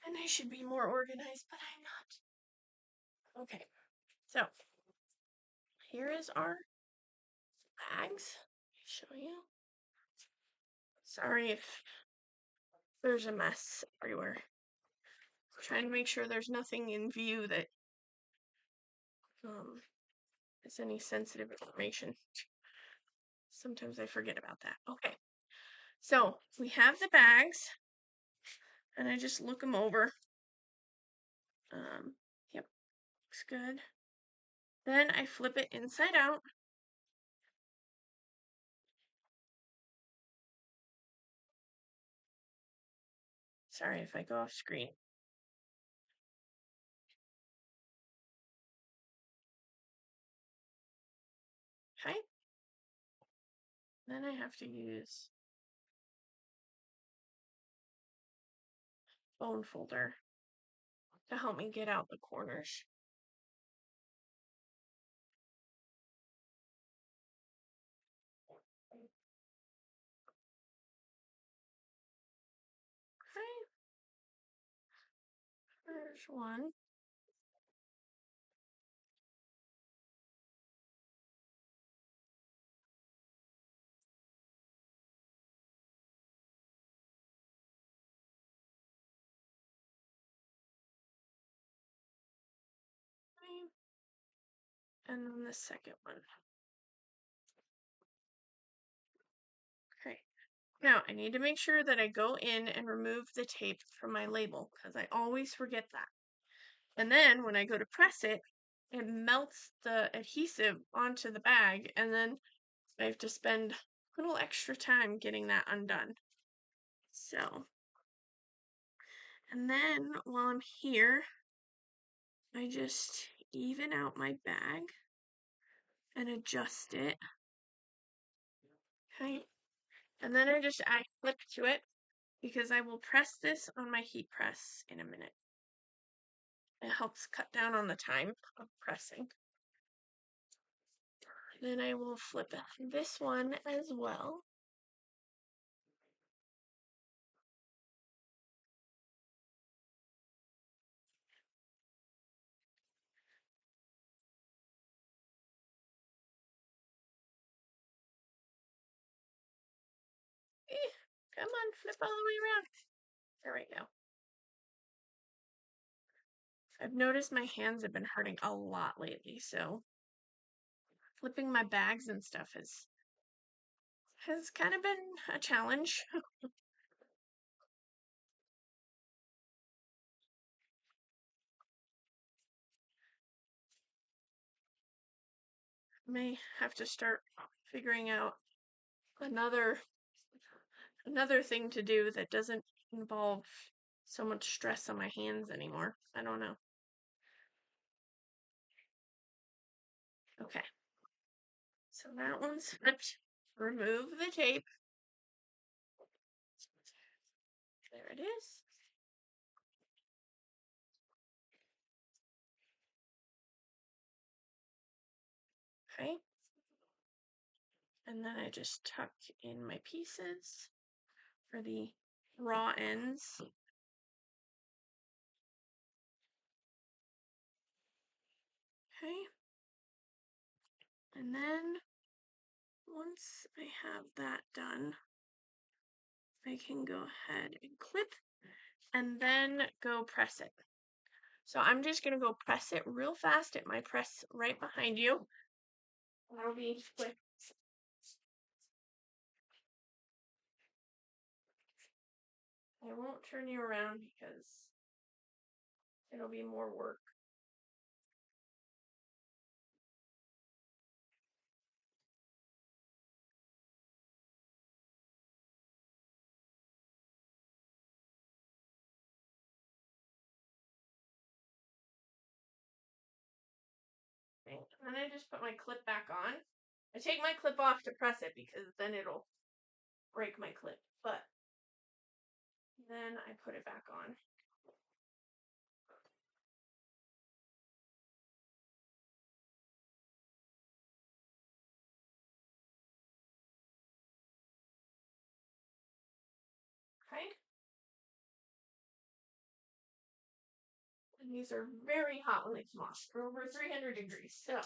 and I should be more organized, but I'm not. Okay, so here is our bags. Let me show you. Sorry if there's a mess everywhere. Trying to make sure there's nothing in view that is any sensitive information. Sometimes I forget about that. Okay, so we have the bags, and I just look them over. Yep, looks good. Then I flip it inside out. Sorry if I go off screen. Okay. Then I have to use bone folder to help me get out the corners. Okay. There's one. Okay. And then the second one. Okay. Now, I need to make sure that I go in and remove the tape from my label because I always forget that. And then when I go to press it, it melts the adhesive onto the bag, and then I have to spend a little extra time getting that undone. So, and then while I'm here, I just even out my bag and adjust it. Okay. And then I flip to it because I will press this on my heat press in a minute. It helps cut down on the time of pressing. Then I will flip this one as well. Come on, flip all the way around. There we go. I've noticed my hands have been hurting a lot lately, so flipping my bags and stuff has kind of been a challenge. May have to start figuring out another thing to do that doesn't involve so much stress on my hands anymore. I don't know. Okay. So that one's flipped. Remove the tape. There it is. Okay. And then I just tuck in my pieces for the raw ends. Okay. And then once I have that done, I can go ahead and clip and then go press it. So I'm just going to go press it real fast at my press right behind you. That'll be quick. I won't turn you around because it'll be more work. Okay. And then I just put my clip back on. I take my clip off to press it because then it'll break my clip. But then I put it back on. Okay. And these are very hot when they come off. They're over 300 degrees. So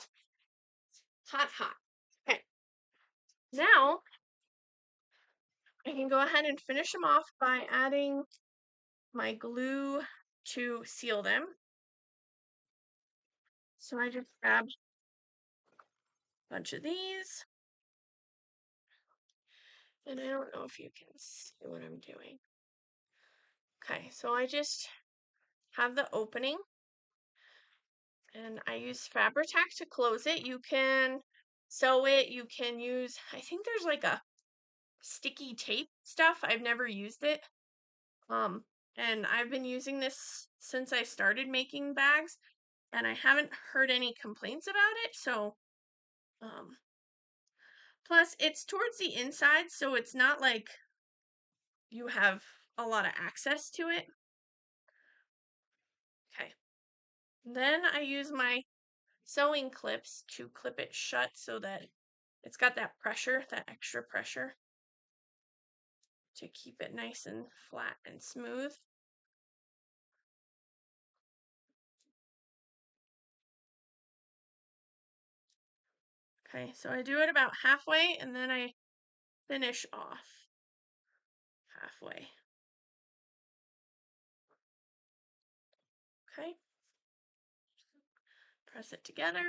hot, hot. Okay. Now I can go ahead and finish them off by adding my glue to seal them. So I just grab a bunch of these. And I don't know if you can see what I'm doing. Okay, so I just have the opening. And I use Fabri-Tac to close it. You can sew it. You can use, I think there's like a sticky tape stuff. I've never used it. And I've been using this since I started making bags, and I haven't heard any complaints about it. So, plus it's towards the inside, so it's not like you have a lot of access to it. Okay. Then I use my sewing clips to clip it shut so that it's got that pressure, that extra pressure, to keep it nice and flat and smooth. Okay, so I do it about halfway and then I finish off halfway. Okay. Press it together.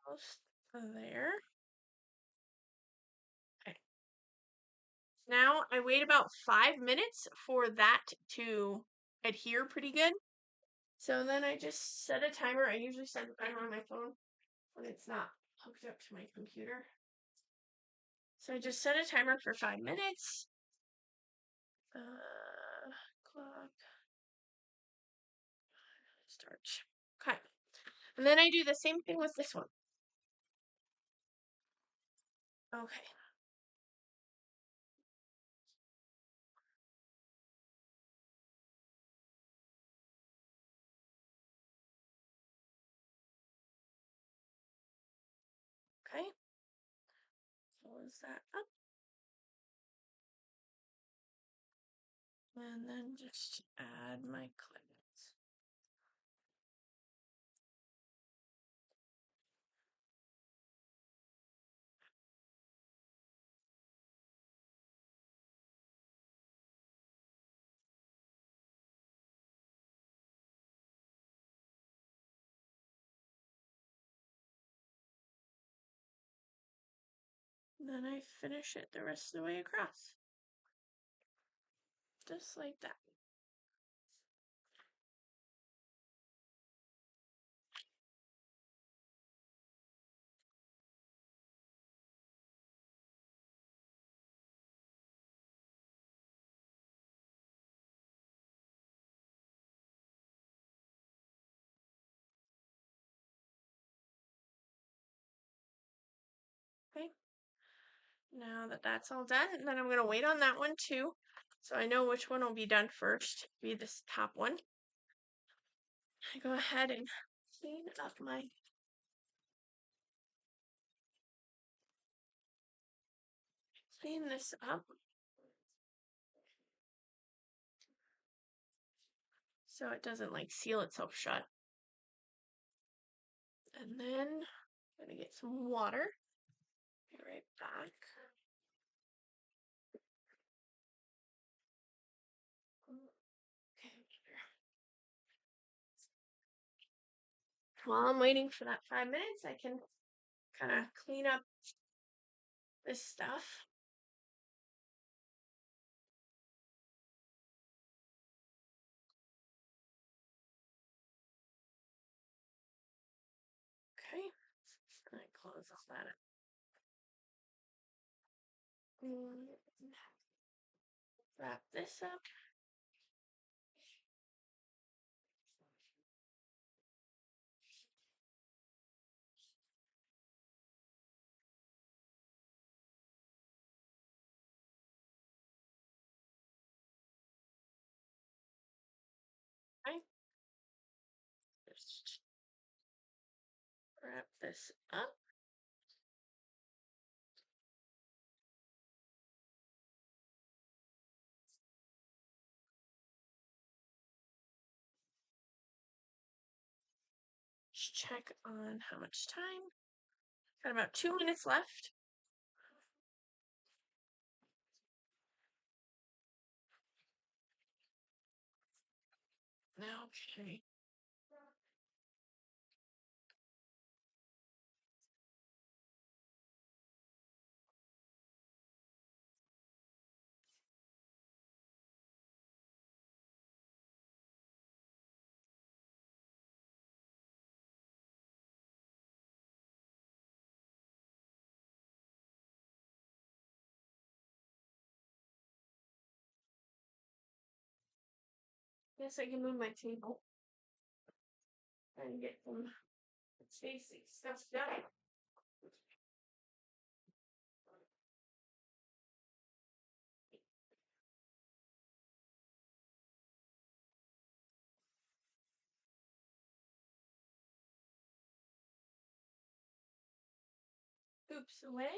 Almost there. Okay. Now I wait about 5 minutes for that to adhere pretty good. So then I just set a timer. I usually set a timer on my phone when it's not hooked up to my computer. So I just set a timer for 5 minutes. Clock. Start. Okay. And then I do the same thing with this one. Okay. Okay. Close that up. And then just add my clips. Then I finish it the rest of the way across. Just like that. Okay. Now that that's all done, then I'm going to wait on that one too. So I know which one will be done first, be this top one. I go ahead and clean this up so it doesn't like seal itself shut. And then I'm gonna get some water. Be right back. Okay. While I'm waiting for that 5 minutes, I can kind of clean up this stuff. Okay. I close all that up. Wrap this up. Okay. Just wrap this up. Just check on how much time. Got about 2 minutes left. Okay. Guess I can move my table and get some basic stuff done. Oops, away.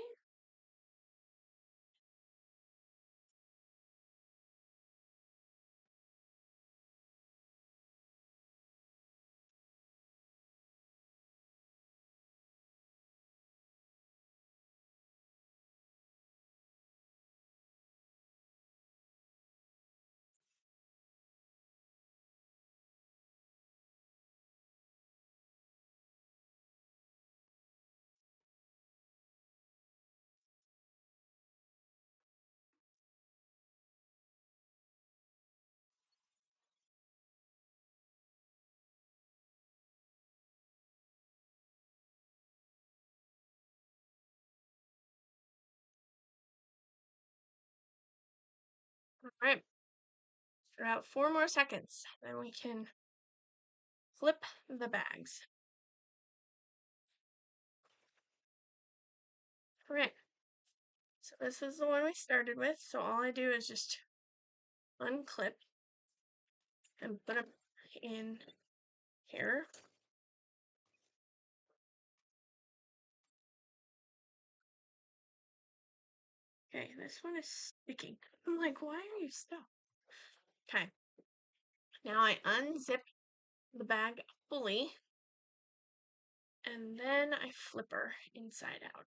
All right. For about 4 more seconds, then we can flip the bags. All right. So this is the one we started with. So all I do is just unclip and put it in here. Okay, this one is sticking. I'm like, why are you stuck? Okay. Now I unzip the bag fully, and then I flip her inside out.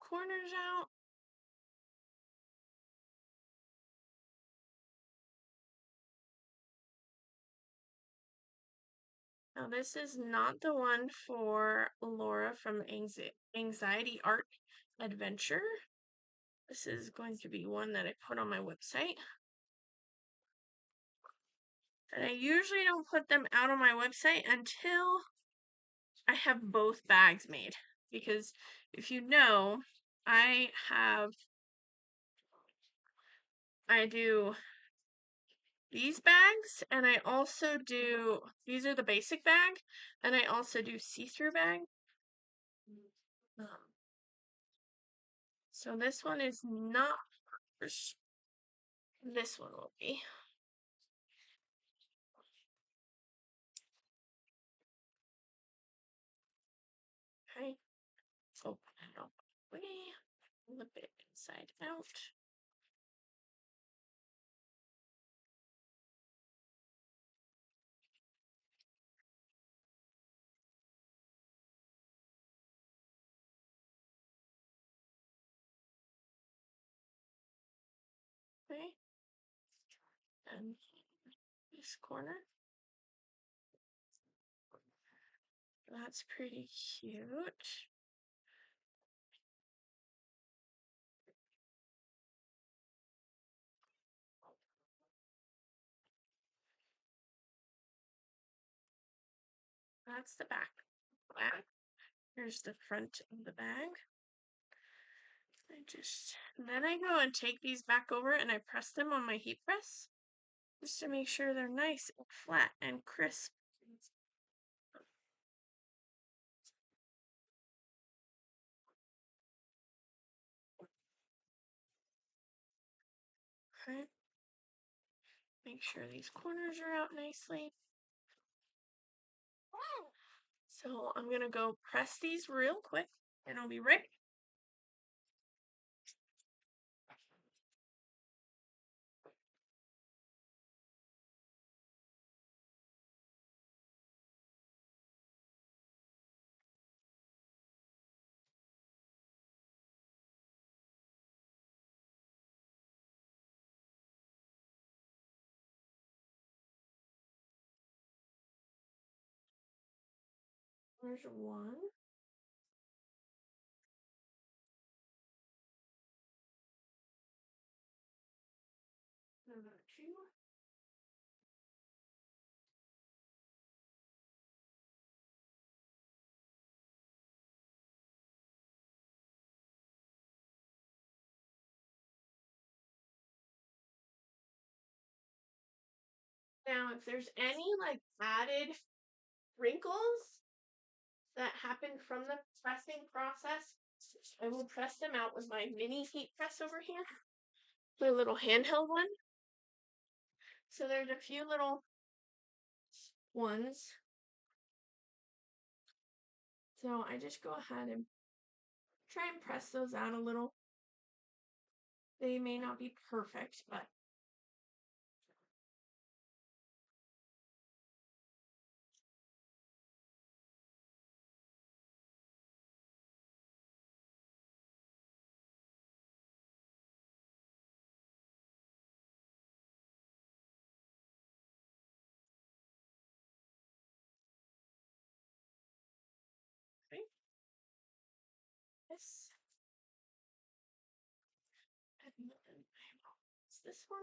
Corners out. Now this is not the one for Laura from Anxiety Art Adventure. This is going to be one that I put on my website. And I usually don't put them out on my website until I have both bags made. Because if you know, I do these bags, and I also do, these are the basic bag, and I also do see-through bag. So this one is not hers. This one will be. Okay. Open it up. Flip it inside out. Okay. And this corner. That's pretty cute. That's the back. Here's the front of the bag. Then I go and take these back over and I press them on my heat press just to make sure they're nice and flat and crisp. Okay. Make sure these corners are out nicely. So I'm gonna go press these real quick and I'll be right. There's one. Number two. Now, if there's any like added wrinkles that happen from the pressing process, I will press them out with my mini heat press over here, the little handheld one. So there's a few little ones. So I just go ahead and try and press those out a little. They may not be perfect, but okay. This and then it's this one.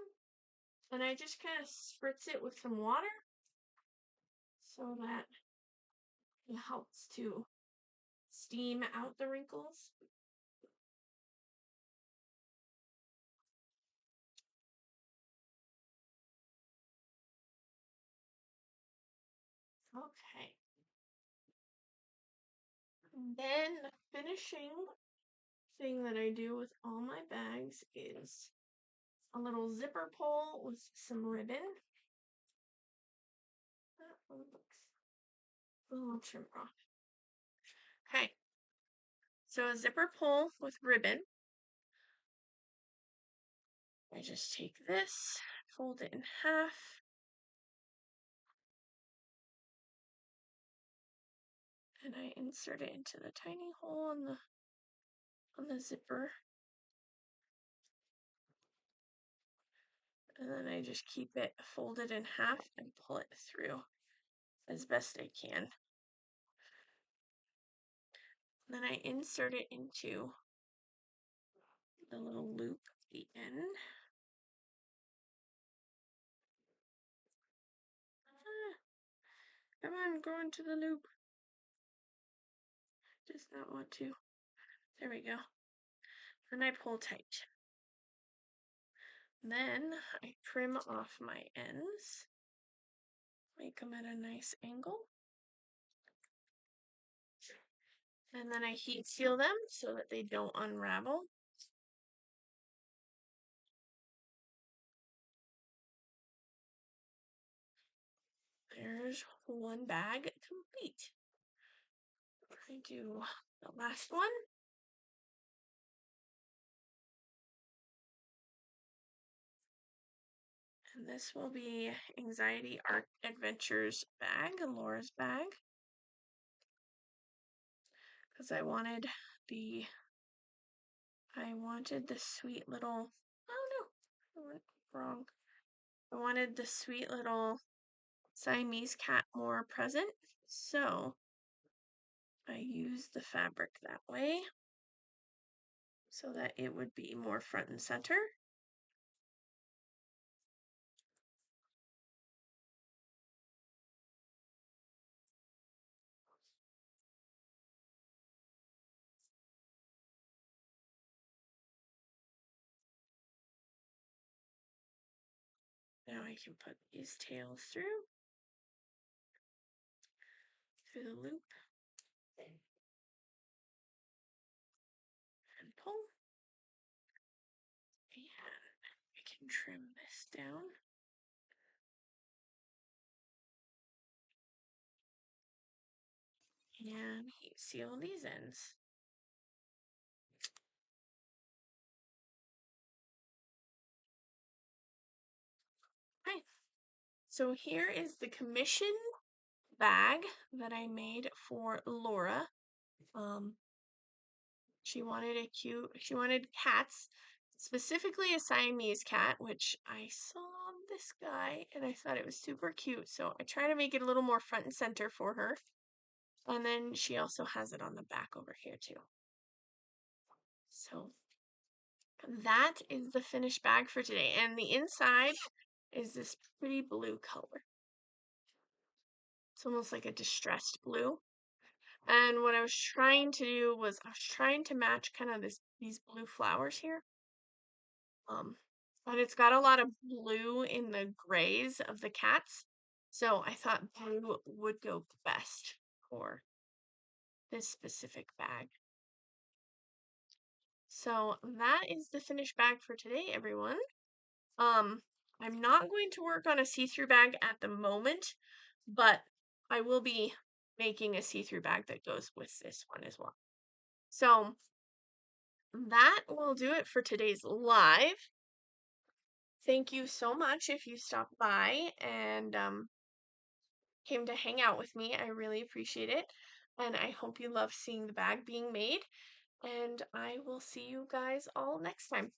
And I just kind of spritz it with some water so that it helps to steam out the wrinkles. Okay. And then the finishing thing that I do with all my bags is a little zipper pull with some ribbon. That one looks a little trim off. Okay. So a zipper pull with ribbon. I just take this, fold it in half. And I insert it into the tiny hole on the zipper. And then I just keep it folded in half and pull it through as best I can. Then I insert it into the little loop at the end. Come on, go into the loop. Does not want to. There we go. And I pull tight. Then I trim off my ends. Make them at a nice angle. And then I heat seal them so that they don't unravel. There's one bag complete. I do the last one. And this will be Anxiety Art Adventures bag, Laura's bag. Because I wanted the sweet little, oh no, I went wrong. I wanted the sweet little Siamese cat more present. So I used the fabric that way so that it would be more front and center. Now I can put these tails through the loop and pull. And I can trim this down. And heat seal these ends. Okay, so here is the commission bag that I made for Laura. She wanted cats, specifically a Siamese cat, which I saw this guy and I thought it was super cute. So I try to make it a little more front and center for her. And then she also has it on the back over here too. So that is the finished bag for today. And the inside is this pretty blue color. It's almost like a distressed blue. And what I was trying to do was I was trying to match kind of these blue flowers here. And it's got a lot of blue in the grays of the cats. So I thought blue would go best for this specific bag. So that is the finished bag for today, everyone. I'm not going to work on a see-through bag at the moment, but I will be making a see-through bag that goes with this one as well. So that will do it for today's live. Thank you so much if you stopped by and came to hang out with me. I really appreciate it. And I hope you love seeing the bag being made. And I will see you guys all next time.